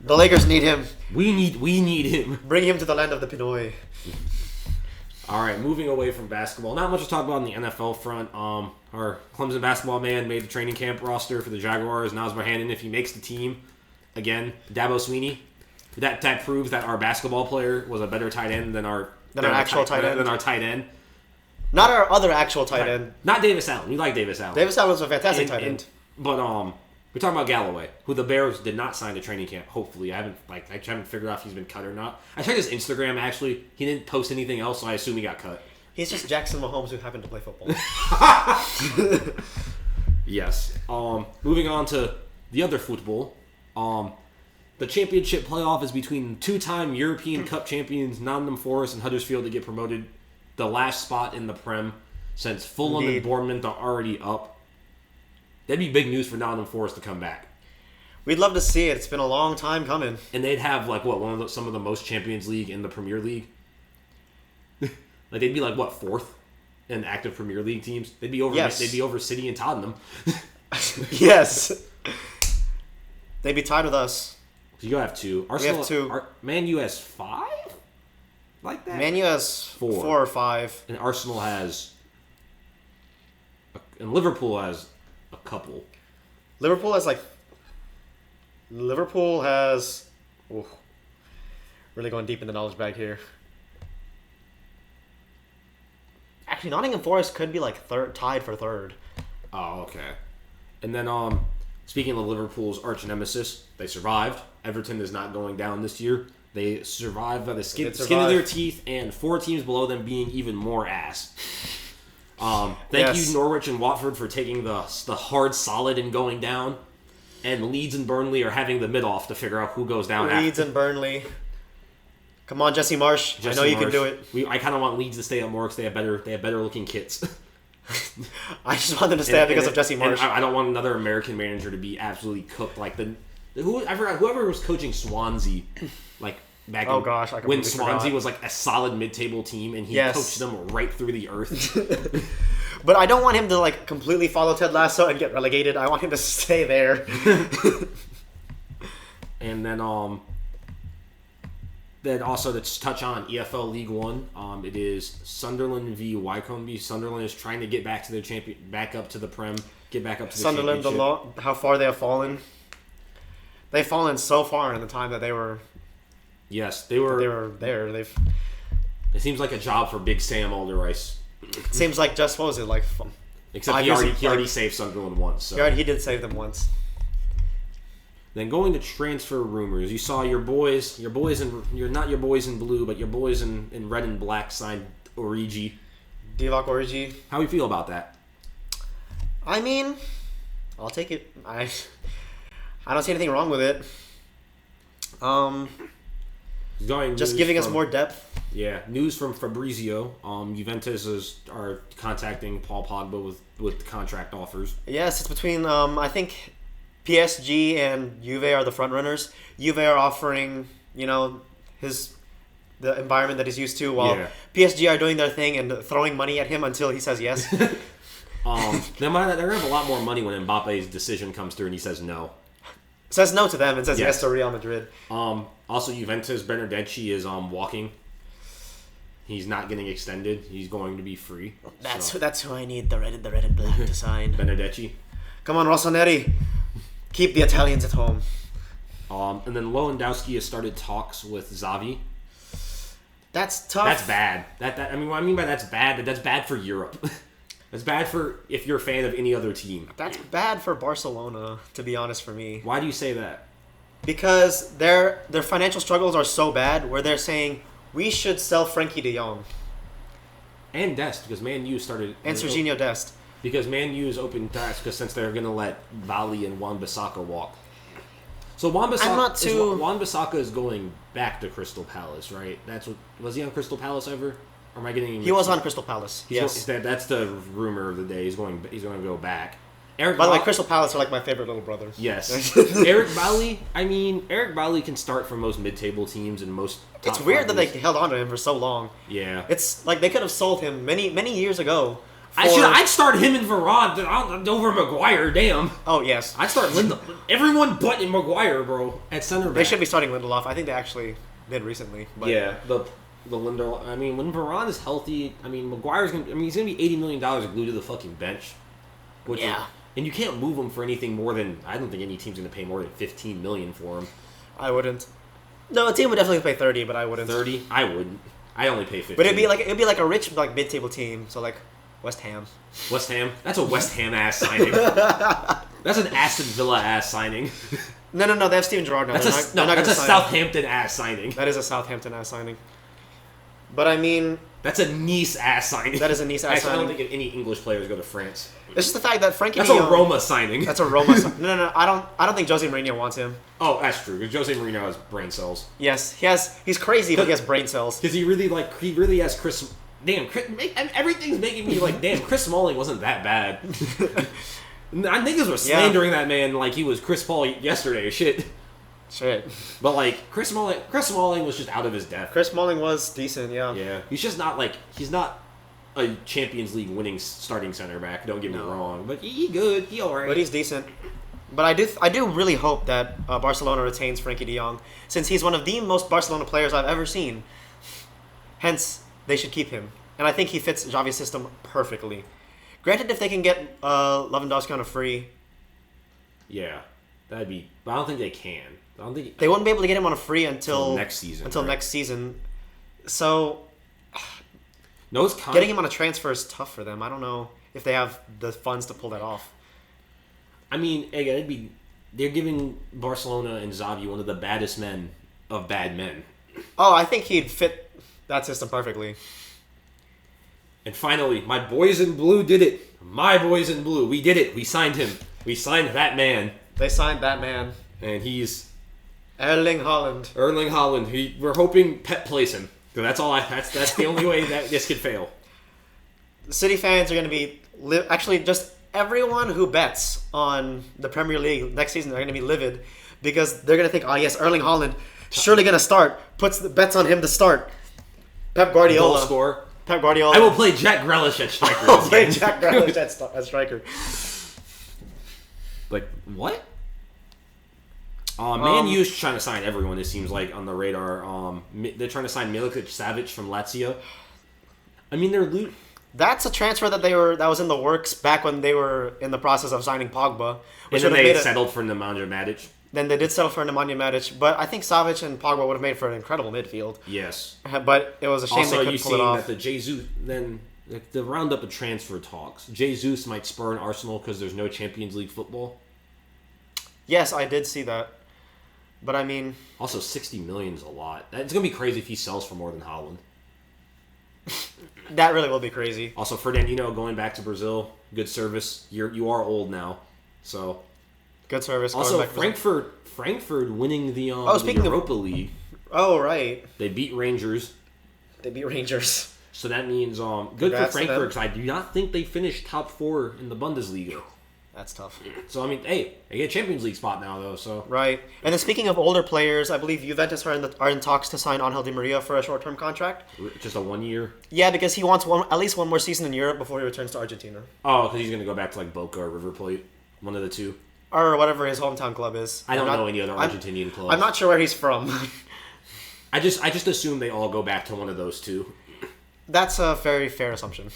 The Lakers need him. We need him. Bring him to the land of the Pinoy. All right, moving away from basketball. Not much to talk about on the NFL front. Our Clemson basketball man made the training camp roster for the Jaguars. Now's Bohannon if he makes the team. Again, Dabo Sweeney. That proves that our basketball player was a better tight end than our actual tight end. Than our tight end. Not our other actual tight end. Not Davis Allen. We like Davis Allen. Davis Allen was a fantastic tight end. But we're talking about Galloway, who the Bears did not sign to training camp. Hopefully, I haven't figured out if he's been cut or not. I checked his Instagram. Actually, he didn't post anything else, so I assume he got cut. He's just Jackson Mahomes who happened to play football. Yes. Moving on to the other football. The championship playoff is between two-time European Cup champions Nottingham Forest and Huddersfield to get promoted. The last spot in the Prem, since Fulham and Bournemouth are already up. That'd be big news for Nottingham Forest to come back. We'd love to see it. It's been a long time coming. And they'd have some of the most Champions League in the Premier League. They'd be fourth in active Premier League teams. They'd be over. Yes. They'd be over City and Tottenham. Yes. They'd be tied with us. So you have two. Arsenal, we have two. Man U has 5? Like that? Man U has 4 or 5. And Arsenal has... And Liverpool has a couple. Liverpool has ooh, really going deep in the knowledge bag here. Actually, Nottingham Forest could be tied for third. Oh, okay. And then, speaking of Liverpool's arch nemesis, they survived. Everton is not going down this year. They survived by the skin of their teeth, and 4 teams below them being even more ass. Thank you, Norwich and Watford, for taking the hard solid and going down. And Leeds and Burnley are having the mid-off to figure out who goes down Leeds and Burnley. Come on, Jesse Marsh. I know you can do it. I kind of want Leeds to stay up more because they have better looking kits. I just want them to stay up because of Jesse Marsh. I don't want another American manager to be absolutely cooked like whoever was coaching Swansea, back when Swansea was a solid mid-table team and he coached them right through the earth. But I don't want him to completely follow Ted Lasso and get relegated. I want him to stay there. And then also to touch on EFL League One, it is Sunderland v Wycombe. Sunderland is trying to get back to their back up to the Prem, get back up to the Sunderland, championship. how far they have fallen. They've fallen so far in the time that they were. Yes, they were there. It seems like a job for Big Sam Alderweireld. It seems like just what was it Except he already saved Sunderland once. So. He did save them once. Then going to transfer rumors, you saw your boys in you're not your boys in blue, but your boys in red and black signed Origi. Divock Origi. How do you feel about that? I mean, I'll take it. I don't see anything wrong with it. Just giving us more depth. Yeah, news from Fabrizio. Juventus are contacting Paul Pogba with contract offers. Yes, it's between I think PSG and Juve are the front runners. Juve are offering the environment that he's used to, while PSG are doing their thing and throwing money at him until he says yes. They're gonna have a lot more money when Mbappe's decision comes through and he says no. Says no to them and says yes to Real Madrid. Also, Juventus Bernardeschi is walking. He's not getting extended. He's going to be free. That's who I need, the red and black to sign. Benedetti. Come on, Rossoneri. Keep the Italians at home. And then Lewandowski has started talks with Xavi. That's tough. That's bad. I mean, what I mean by that's bad. That's bad for Europe. That's bad for if you're a fan of any other team. That's bad for Barcelona, to be honest, for me. Why do you say that? Because their financial struggles are so bad where they're saying, we should sell Frankie de Jong. And Dest, because Man U started... And Serginho Dest. Because Man U's open tax, because since they're going to let Vali and Wan-Bissaka walk. So Wan-Bissaka is going back to Crystal Palace, right? Was he on Crystal Palace ever? Or am I getting... He was on Crystal Palace, yes. That's the rumor of the day. He's going to go back. By the way, Crystal Palace are like my favorite little brothers. Yes. Eric Bailly can start for most mid-table teams and most top It's weird that they leagues. held on to him for so long. Yeah. It's like they could have sold him many years ago. I'd start him and Varane over Maguire, damn. Oh, yes. I'd start everyone but in Maguire, bro, at center back. They should be starting Lindelof. I think they actually did recently. But yeah, the Lindelof. I mean, when Varane is healthy, I mean, Maguire's gonna. I mean, he's gonna be $80 million glued to the fucking bench. And you can't move him for anything more than. I don't think any team's gonna pay more than $15 million for him. I wouldn't. No, a team would definitely pay 30, but I wouldn't. 30? I wouldn't. I only pay 15. But it'd be like a rich mid-table team. So like West Ham. West Ham? That's a West Ham ass signing. That's an Aston Villa ass signing. No. They have Steven Gerrard now. That's a Southampton ass signing. That is a Southampton ass signing. But I mean, that's a Nice ass signing. That is a Nice ass signing. I don't think any English players go to France. It's just the fact that Frankie. That's a Roma signing. That's a Roma. No. I don't think Jose Mourinho wants him. Oh, that's true. Because Jose Mourinho has brain cells. Yes, he's crazy, but he has brain cells. Because he really has Chris. Damn, everything's making me like, damn, Chris Smalling wasn't that bad. Niggas were slandering that man like he was Chris Paul yesterday or shit. But like Chris Smalling was just out of his depth. Chris Smalling was decent, yeah. Yeah, he's just not like he's not a Champions League winning starting center back. Don't get me wrong, but he good, he alright. But he's decent. But I do really hope that Barcelona retains Frankie de Jong, since he's one of the most Barcelona players I've ever seen. Hence, they should keep him, and I think he fits Xavi's system perfectly. Granted, if they can get Lewandowski on a free, yeah, that'd be. But I don't think they can. I don't think they wouldn't be able to get him on a free until next season. Next season, so it's getting him on a transfer is tough for them. I don't know if they have the funds to pull that off. I mean, again, they're giving Barcelona and Xavi one of the baddest men of bad men. Oh, I think he'd fit that system perfectly. And finally, my boys in blue did it. My boys in blue, we did it. We signed him. We signed that man. They signed that man, and he's Erling Haaland. Erling Haaland. We're hoping Pep plays him. So that's all. That's the only way that this could fail. The City fans are going to be actually just everyone who bets on the Premier League next season are going to be livid because they're going to think, oh yes, Erling Haaland surely going to start. Puts the bets on him to start. Pep Guardiola. Goal score. Pep Guardiola. I will play Jack Grealish at striker. I'll play Jack Grealish at striker. Like what? Man U's trying to sign everyone. It seems like on the radar. They're trying to sign Milic-Savic from Lazio. I mean, they're That's a transfer that was in the works back when they were in the process of signing Pogba. And then they settled for Nemanja Matic. Then they did settle for Nemanja Matic, but I think Savic and Pogba would have made for an incredible midfield. Yes. But it was a shame also, they couldn't pull it off. Also, you seen that the round up of transfer talks, Jesus might spur an Arsenal because there's no Champions League football. Yes, I did see that. But I mean... Also, 60 million is a lot. It's going to be crazy if he sells for more than Haaland. That really will be crazy. Also, Fernandinho going back to Brazil, good service. You are old now, so... Good service. Also, Frankfurt winning the Europa League. Oh, right. They beat Rangers. So that means good for Frankfurt because I do not think they finished top 4 in the Bundesliga. That's tough. So, I mean, hey, they get a Champions League spot now, though. So right. And then speaking of older players, I believe Juventus are in talks to sign Angel Di Maria for a short-term contract. Just a 1 year? Yeah, because he wants at least one more season in Europe before he returns to Argentina. Oh, because he's going to go back to, like, Boca or River Plate. One of the two. Or whatever his hometown club is. I don't know any other Argentinian clubs. I'm not sure where he's from. I just assume they all go back to one of those two. That's a very fair assumption.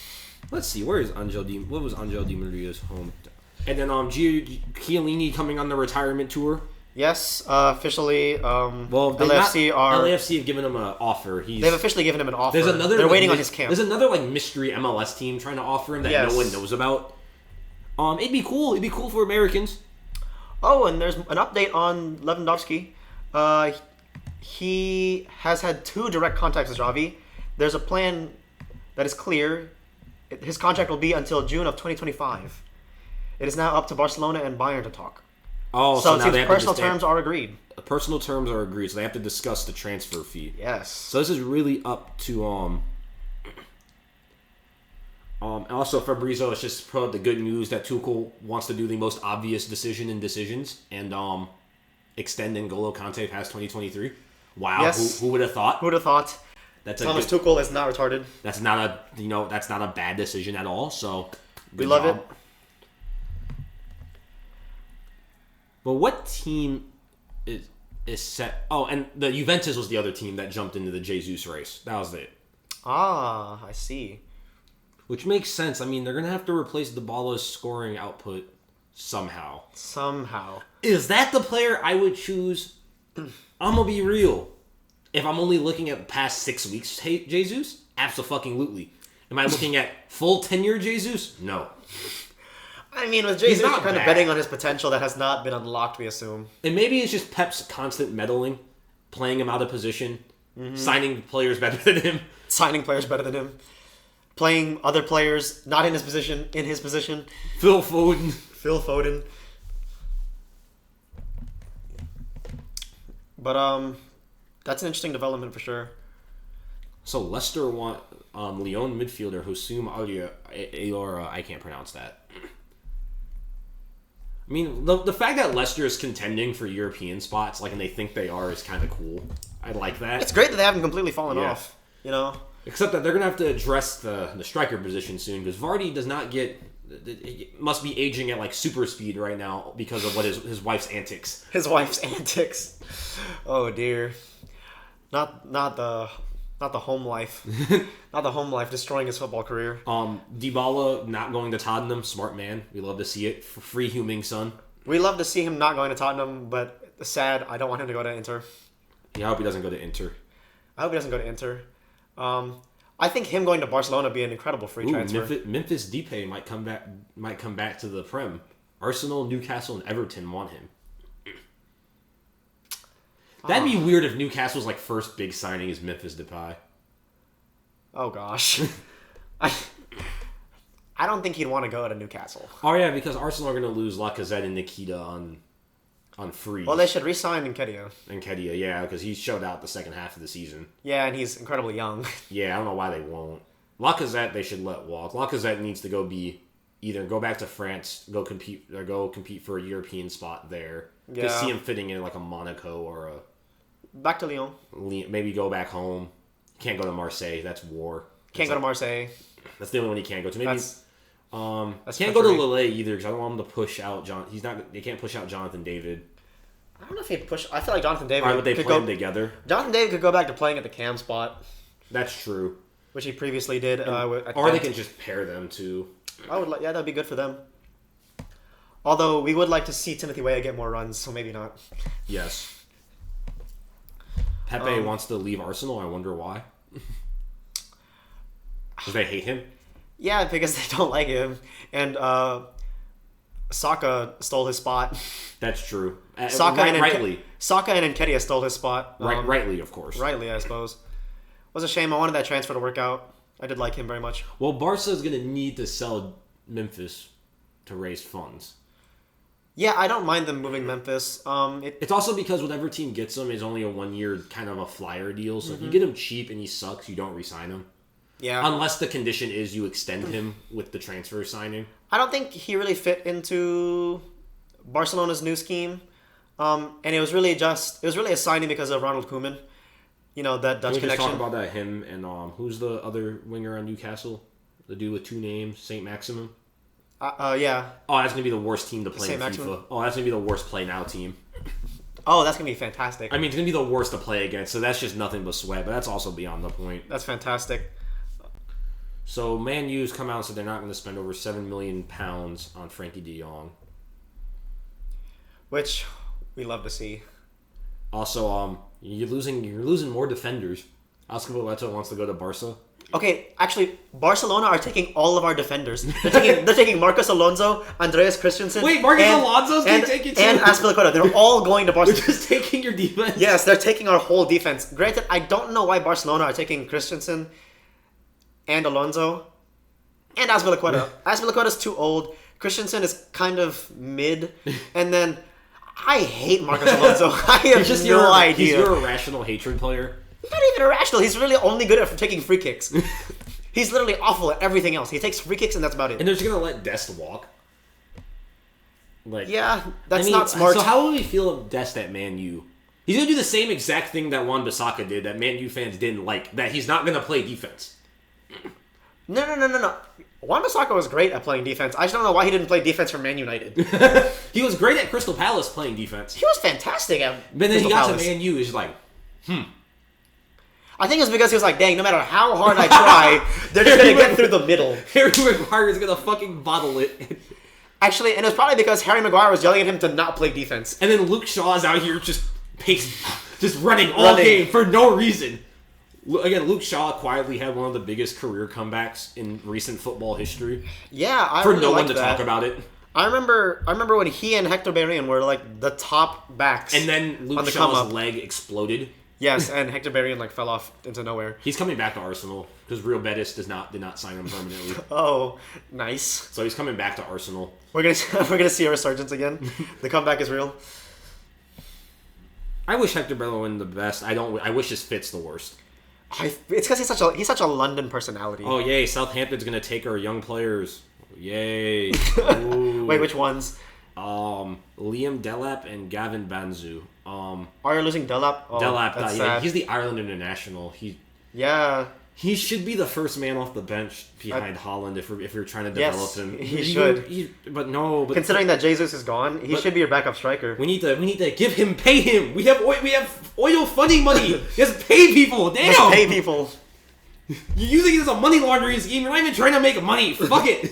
Let's see. Where is what was Angel Di Maria's home? And then Chiellini coming on the retirement tour. Yes, officially. LAFC have given him an offer. They've officially given him an offer. They're like, waiting on his camp. There's another mystery MLS team trying to offer him that no one knows about. It'd be cool. It'd be cool for Americans. Oh, and there's an update on Lewandowski. He has had 2 direct contacts with Xavi. There's a plan that is clear. His contract will be until June of 2025. It is now up to Barcelona and Bayern to talk. Oh, so now personal terms are agreed. Personal terms are agreed, so they have to discuss the transfer fee. Yes. So this is really up to also Fabrizio has just put out the good news that Tuchel wants to do the most obvious decision in decisions and extend N'Golo Kante past 2023. Wow, yes. Who would have thought? Who would have thought? Thomas Tuchel is not retarded. That's not a bad decision at all. So we love it. But what team is set? Oh, and the Juventus was the other team that jumped into the Jesus race. That was it. Ah, I see. Which makes sense. I mean, they're gonna have to replace Dybala's scoring output somehow. Is that the player I would choose? I'm gonna be real. If I'm only looking at the past 6 weeks, Jesus, absolutely. Am I looking at full tenure Jesus? No. I mean, with Jesus, you're kind of betting on his potential that has not been unlocked, we assume. And maybe it's just Pep's constant meddling, playing him out of position, signing players better than him. Playing other players not in his position, in his position. Phil Foden. But, that's an interesting development for sure. So Leicester want Lyon midfielder Hosum Aora. I can't pronounce that. I mean, the fact that Leicester is contending for European spots, and they think they are, is kind of cool. I like that. It's great that they haven't completely fallen off, Except that they're going to have to address the striker position soon, because Vardy does not must be aging at super speed right now because of what his wife's antics. Oh dear. Not the home life. Not the home life destroying his football career. Dybala not going to Tottenham, smart man. We love to see it. Free Heung-min-Son. We love to see him not going to Tottenham, but sad. I don't want him to go to Inter. Yeah, I hope he doesn't go to Inter. I think him going to Barcelona would be an incredible free transfer. Memphis Depay might come back to the Prem. Arsenal, Newcastle, and Everton want him. That'd be weird if Newcastle's first big signing is Memphis Depay. Oh gosh. I don't think he'd want to go to Newcastle. Oh yeah, because Arsenal are going to lose Lacazette and Nikita on free. Well, they should re-sign Nketiah. Yeah, because he showed out the second half of the season. Yeah, and he's incredibly young. Yeah, I don't know why they won't. Lacazette they should let walk. Lacazette needs to either go back to France, go compete for a European spot there. Yeah. To see him fitting in a Monaco or a back to Lyon. Maybe go back home. Can't go to Marseille. That's war. Can't go to Marseille. That's the only one he can't go to. Maybe that's can't go to Lille either because I don't want him to push out John. They can't push out Jonathan David. I don't know if he'd push. I feel like Jonathan David. Why would they play them together? Jonathan David could go back to playing at the cam spot. That's true. Which he previously did. Or they can just pair them too. That'd be good for them. Although we would like to see Timothy Weah get more runs, so maybe not. Yes. Pepe wants to leave Arsenal. I wonder why. Because they hate him? Yeah, because they don't like him. And Saka stole his spot. That's true. Rightly. Saka and Nketiah stole his spot. Rightly, of course. Rightly, I suppose. It was a shame. I wanted that transfer to work out. I did like him very much. Well, Barca is going to need to sell Memphis to raise funds. Yeah, I don't mind them moving Memphis. It's also because whatever team gets him is only a 1 year kind of a flyer deal. So if you get him cheap and he sucks, you don't re-sign him. Yeah. Unless the condition is you extend him with the transfer signing. I don't think he really fit into Barcelona's new scheme. And it was really a signing because of Ronald Koeman. That Dutch connection. Just talk about that, him and who's the other winger on Newcastle? The dude with 2 names, Saint Maximin. Yeah. Oh, that's gonna be the worst team to play in FIFA. Maximin. Oh, that's gonna be the worst play now team. Oh, that's gonna be fantastic. I mean, it's gonna be the worst to play against, so that's just nothing but sweat. But that's also beyond the point. That's fantastic. So Man U's come out and said they're not going to spend over £7 million on Frankie de Jong. Which we love to see. Also, you're losing more defenders. Oscar Boleto wants to go to Barca. Okay, actually, Barcelona are taking all of our defenders. They're taking Marcos Alonso, Andreas Christensen. Wait, Marcos Alonso's going to take it too? And Azpilicueta. They're all going to Barcelona. They're just taking your defense? Yes, they're taking our whole defense. Granted, I don't know why Barcelona are taking Christensen and Alonso and Azpilicueta. Azpilicueta's too old. Christensen is kind of mid. And then I hate Marcos Alonso. I have no idea. He's your irrational hatred player. He's not even irrational. He's really only good at taking free kicks. He's literally awful at everything else. He takes free kicks and that's about it. And they're just going to let Dest walk. Yeah, that's not smart. So how would we feel if Dest at Man U? He's going to do the same exact thing that Wan-Bissaka did that Man U fans didn't like. That he's not going to play defense. No. Wan-Bissaka was great at playing defense. I just don't know why he didn't play defense for Man United. He was great at Crystal Palace playing defense. He was fantastic at But then Crystal he got Palace. to Man U, he's like, I think it's because he was like, dang, no matter how hard I try, they're just going to get through the middle. Harry Maguire is going to fucking bottle it. Actually, and it's probably because Harry Maguire was yelling at him to not play defense. And then Luke Shaw's out here just running all game for no reason. Again, Luke Shaw quietly had one of the biggest career comebacks in recent football history. Yeah, I for really no one liked to that. talk about it. I remember when he and Hector Bellerin were like the top backs. And then Luke Shaw's leg exploded. Yes, and Hector Bellerin like fell off into nowhere. He's coming back to Arsenal because Real Betis did not sign him permanently. Oh, nice. So he's coming back to Arsenal. We're gonna see a resurgence again. The comeback is real. I wish Hector Bellerin the best. I wish his fit's the worst. It's because he's such a London personality. Oh yay! Southampton's gonna take our young players. Yay! Wait, which ones? Liam Delap and Gavin Banzu. Are you losing Delap? Oh, Delap, that's yeah, sad. he's the Ireland international. Yeah. He should be the first man off the bench behind Holland if you're trying to develop him. He should. But considering that Jesus is gone, he should be your backup striker. We need to pay him. We have oil funding money. Just pay people. Damn. Just pay people. You're using it as a money laundering scheme. You're not even trying to make money. Fuck it.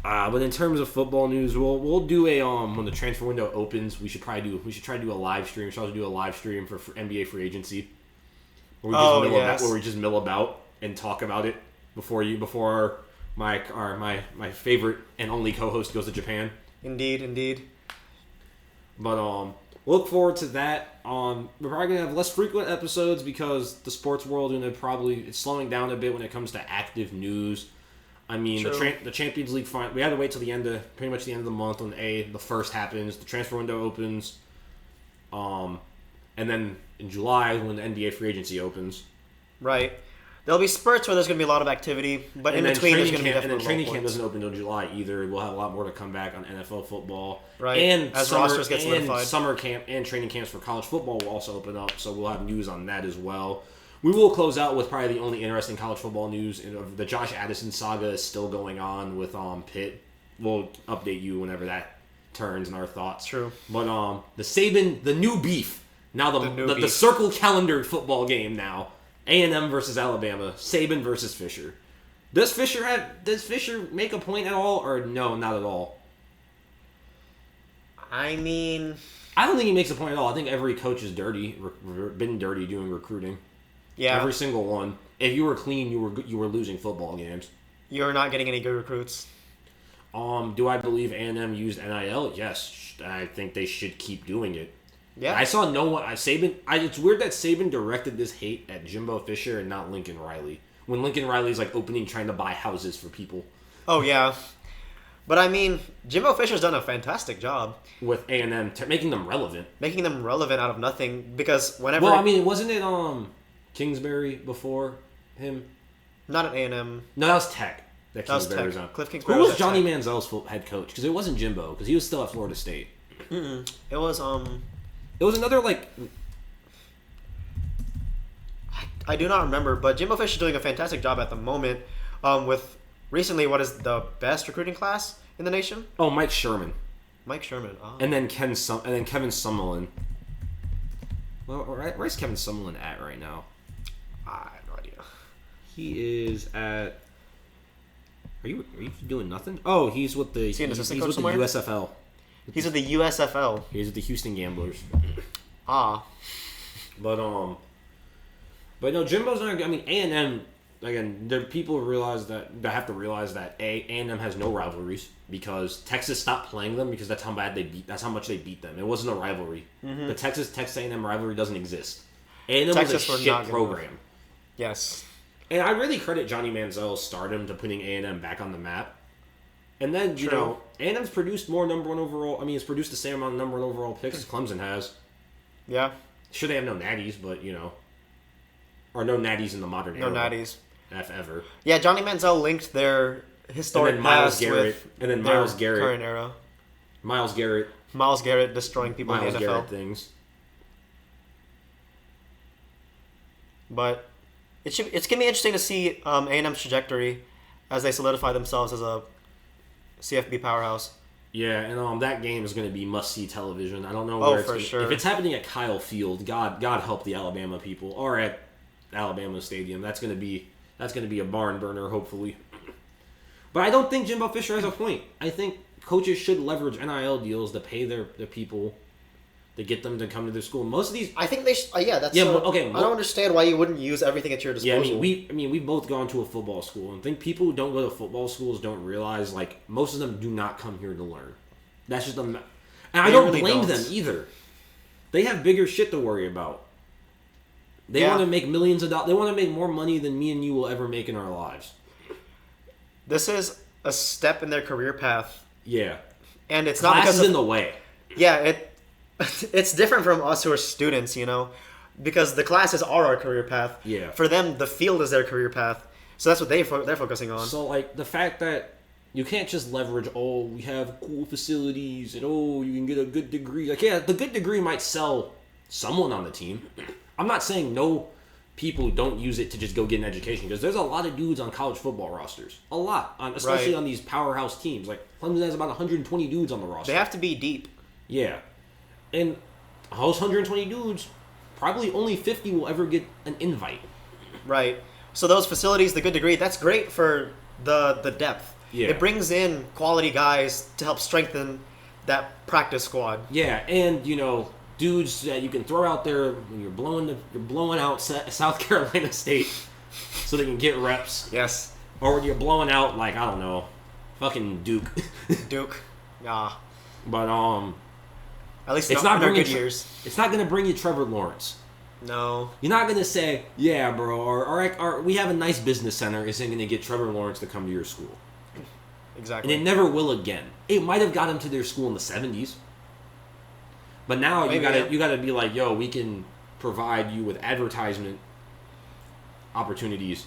But in terms of football news, we'll do a when the transfer window opens. We should try to do a live stream. We should also do a live stream for NBA free agency. Where we just mill about and talk about it before my favorite and only co-host goes to Japan. Indeed. But look forward to that. We're probably gonna have less frequent episodes because the sports world it's slowing down a bit when it comes to active news. I mean, the Champions League we had to wait till pretty much the end of the month when the first happens. The transfer window opens, and then in July when the NBA free agency opens. Right. There'll be spurts where there's going to be a lot of activity, but in between there's going to be definitely and then training camp doesn't open until July either. We'll have a lot more to come back on NFL football. Right. And as rosters get solidified. And summer camp and training camps for college football will also open up, so we'll have news on that as well. We will close out with probably the only interesting college football news. The Josh Addison saga is still going on with Pitt. We'll update you whenever that turns and our thoughts. True. But the new beef. Now the circle calendar football game now. A&M versus Alabama. Saban versus Fisher. Does Fisher make a point at all, or no, not at all? I mean, I don't think he makes a point at all. I think every coach is been dirty doing recruiting. Yeah. Every single one. If you were clean, you were losing football games. You're not getting any good recruits. Do I believe A&M used NIL? Yes. I think they should keep doing it. Yeah. I saw no one. It's weird that Saban directed this hate at Jimbo Fisher and not Lincoln Riley. When Lincoln Riley's like trying to buy houses for people. Oh yeah. But I mean, Jimbo Fisher's done a fantastic job with A&M, making them relevant. Making them relevant out of nothing because whenever. Well, I mean, wasn't it Kingsbury before him? Not at A&M. No, that was Tech. That was Tech. On. Cliff Kingsbury. Who was Johnny Manziel's head coach? Because it wasn't Jimbo. Because he was still at Florida State. Mm-mm. It was It was another I do not remember, but Jimbo Fisher's doing a fantastic job at the moment. With recently, what is the best recruiting class in the nation? Oh, Mike Sherman. Mike Sherman. Oh. And then Kevin Summerlin. Well, where's Kevin Summerlin at right now? I have no idea. He is at. Are you doing nothing? Oh, he's with the. Is he an assistant coach with somewhere? the USFL. He's with the USFL. He's with the Houston Gamblers. Ah. But no, Jimbo's not. I mean, A&M. Again, there people realize that they have to realize that A&M has no rivalries because Texas stopped playing them because that's how bad they beat. That's how much they beat them. It wasn't a rivalry. The Texas A&M rivalry doesn't exist. A&M was a shit program. Yes. And I really credit Johnny Manziel's stardom to putting A&M back on the map. And then, you know, A&M's produced more number one overall. I mean, it's produced the same amount of number one overall picks as Clemson has. Yeah. Sure, they have no natties, but, you know. Or no natties in the modern era. No natties. Ever. Yeah, Johnny Manziel linked their historic past with Miles Garrett. Current era. Miles Garrett destroying people in the NFL. Garrett things. But it's going to be interesting to see A&M's trajectory as they solidify themselves as a CFB powerhouse. Yeah, and that game is going to be must-see television. I don't know where it's sure. If it's happening at Kyle Field, God help the Alabama people, or at Alabama Stadium. That's going to be a barn burner, hopefully. But I don't think Jimbo Fisher has a point. I think coaches should leverage NIL deals to pay their people to get them to come to their school. Most of these, I think they. That's okay. I don't understand why you wouldn't use everything at your disposal. Yeah, I mean, we've both gone to a football school, and I think people who don't go to football schools don't realize most of them do not come here to learn. That's just them, and I don't blame them either. They have bigger shit to worry about. They want to make millions of dollars. They want to make more money than me and you will ever make in our lives. This is a step in their career path. Yeah, and it's not because classes in the way. Yeah, it's different from us who are students, because the classes are our career path. Yeah. For them, the field is their career path, so that's what they're focusing on. So the fact that you can't just leverage, we have cool facilities and you can get a good degree. The good degree might sell someone on the team. I'm not saying no people don't use it to just go get an education, because there's a lot of dudes on college football rosters. A lot, especially on these powerhouse teams. Clemson has about 120 dudes on the roster. They have to be deep. Yeah. And those 120 dudes, probably only 50 will ever get an invite. Right. So those facilities, the good degree, that's great for the depth. Yeah. It brings in quality guys to help strengthen that practice squad. Yeah, and dudes that you can throw out there when you're blowing out South Carolina State so they can get reps. Yes. Or when you're blowing out I don't know, fucking Duke. Duke. Nah. But at least it's not good years. It's not gonna bring you Trevor Lawrence. No. You're not gonna say, yeah, bro, or we have a nice business center isn't gonna get Trevor Lawrence to come to your school. Exactly. And it never will again. It might have got him to their school in the 70s. But now you gotta be like, yo, we can provide you with advertisement opportunities,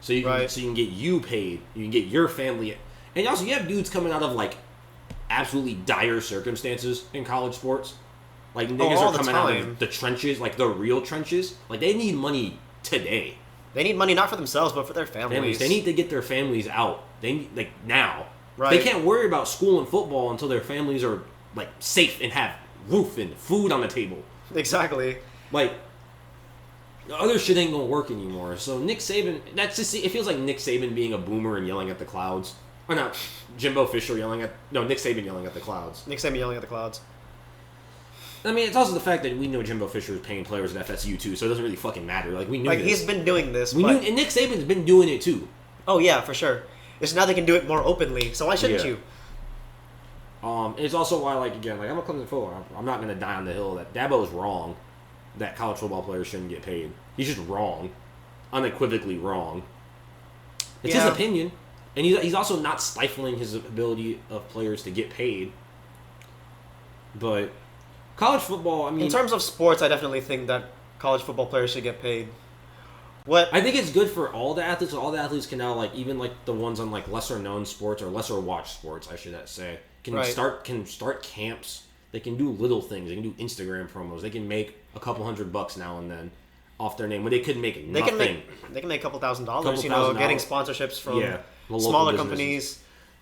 so you can get you paid, you can get your family, and also you have dudes coming out of absolutely dire circumstances in college sports. Niggas are coming out of the trenches, the real trenches. They need money today. They need money not for themselves, but for their families. They need to get their families out. They need now. Right. They can't worry about school and football until their families are safe and have roof and food on the table. Exactly. The other shit ain't gonna work anymore. So Nick Saban, it feels like Nick Saban being a boomer and yelling at the clouds. Or not, Jimbo Fisher Nick Saban yelling at the clouds. Nick Saban yelling at the clouds. I mean, it's also the fact that we know Jimbo Fisher is paying players at FSU too, so it doesn't really fucking matter. We knew this. He's been doing this. And Nick Saban's been doing it too. Oh yeah, for sure. It's now they can do it more openly. So why shouldn't you? It's also why, I'm a Clemson football. I'm not gonna die on the hill that Dabo's wrong. That college football players shouldn't get paid. He's just wrong, unequivocally wrong. It's his opinion, and he's also not stifling his ability of players to get paid. But college football, I mean, in terms of sports, I definitely think that college football players should get paid. I think it's good for all the athletes. All the athletes can now, even the ones on lesser known sports or lesser watched sports, I should say, can start camps. They can do little things. They can do Instagram promos. They can make a couple $100 now and then off their name when they could make nothing. They can make a couple $1,000. Getting sponsorships from smaller companies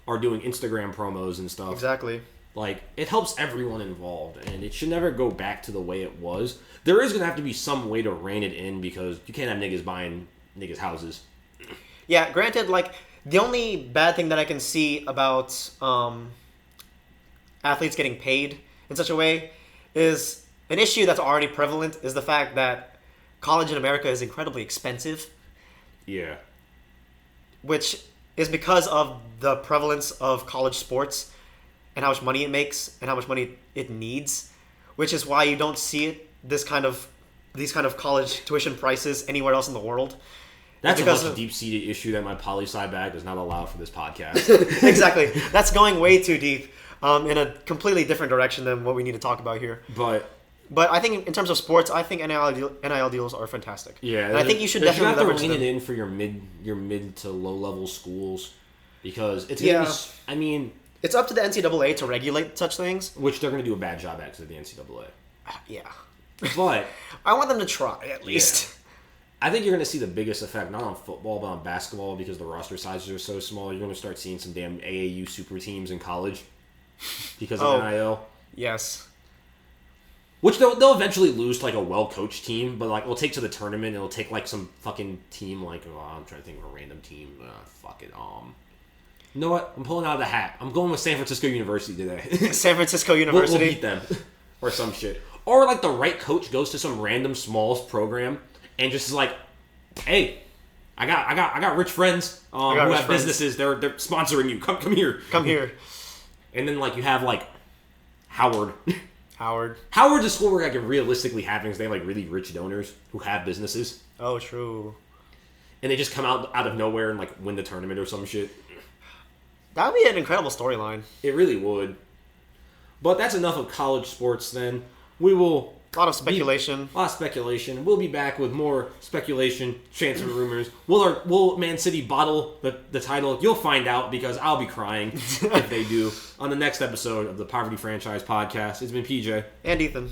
are doing Instagram promos and stuff. Exactly. Like, it helps everyone involved, and it should never go back to the way it was. There is going to have to be some way to rein it in, because you can't have niggas buying niggas' houses. Yeah, granted, like, the only bad thing that I can see about athletes getting paid in such a way is an issue that's already prevalent is the fact that college in America is incredibly expensive. Yeah. Which is because of the prevalence of college sports and how much money it makes and how much money it needs, which is why you don't see these kind of college tuition prices anywhere else in the world. That's a much deep-seated issue that my poli-sci bag does not allow for this podcast. Exactly. That's going way too deep in a completely different direction than what we need to talk about here. But I think in terms of sports, I think NIL deals are fantastic. Yeah. And I think you should definitely leverage them. You have to lean it in for your mid to low-level schools, because it's going to be... I mean... It's up to the NCAA to regulate such things. Which they're going to do a bad job at, because of the NCAA. Yeah. But... I want them to try, at least. Yeah. I think you're going to see the biggest effect, not on football, but on basketball, because the roster sizes are so small. You're going to start seeing some damn AAU super teams in college because of NIL. Yes. Which they'll eventually lose to, like, a well-coached team, but, like, we'll take to the tournament, and it'll take, like, some fucking team, like, I'm trying to think of a random team. Fuck it. You know what? I'm pulling out of the hat. I'm going with San Francisco University today. San Francisco University? We'll beat them. Or some shit. Or, like, the right coach goes to some random small program and just is like, hey, I got rich friends who have businesses. They're sponsoring you. Come here. Come here. And then, like, you have, like, Howard. Howard's a school where I can realistically happen because they have, like, really rich donors who have businesses. Oh, true. And they just come out of nowhere and, like, win the tournament or some shit. That would be an incredible storyline. It really would. But that's enough of college sports then. We will... A lot of speculation. We'll be back with more speculation, transfer rumors. Will Man City bottle the title? You'll find out, because I'll be crying if they do. On the next episode of the Poverty Franchise Podcast, it's been PJ. And Ethan.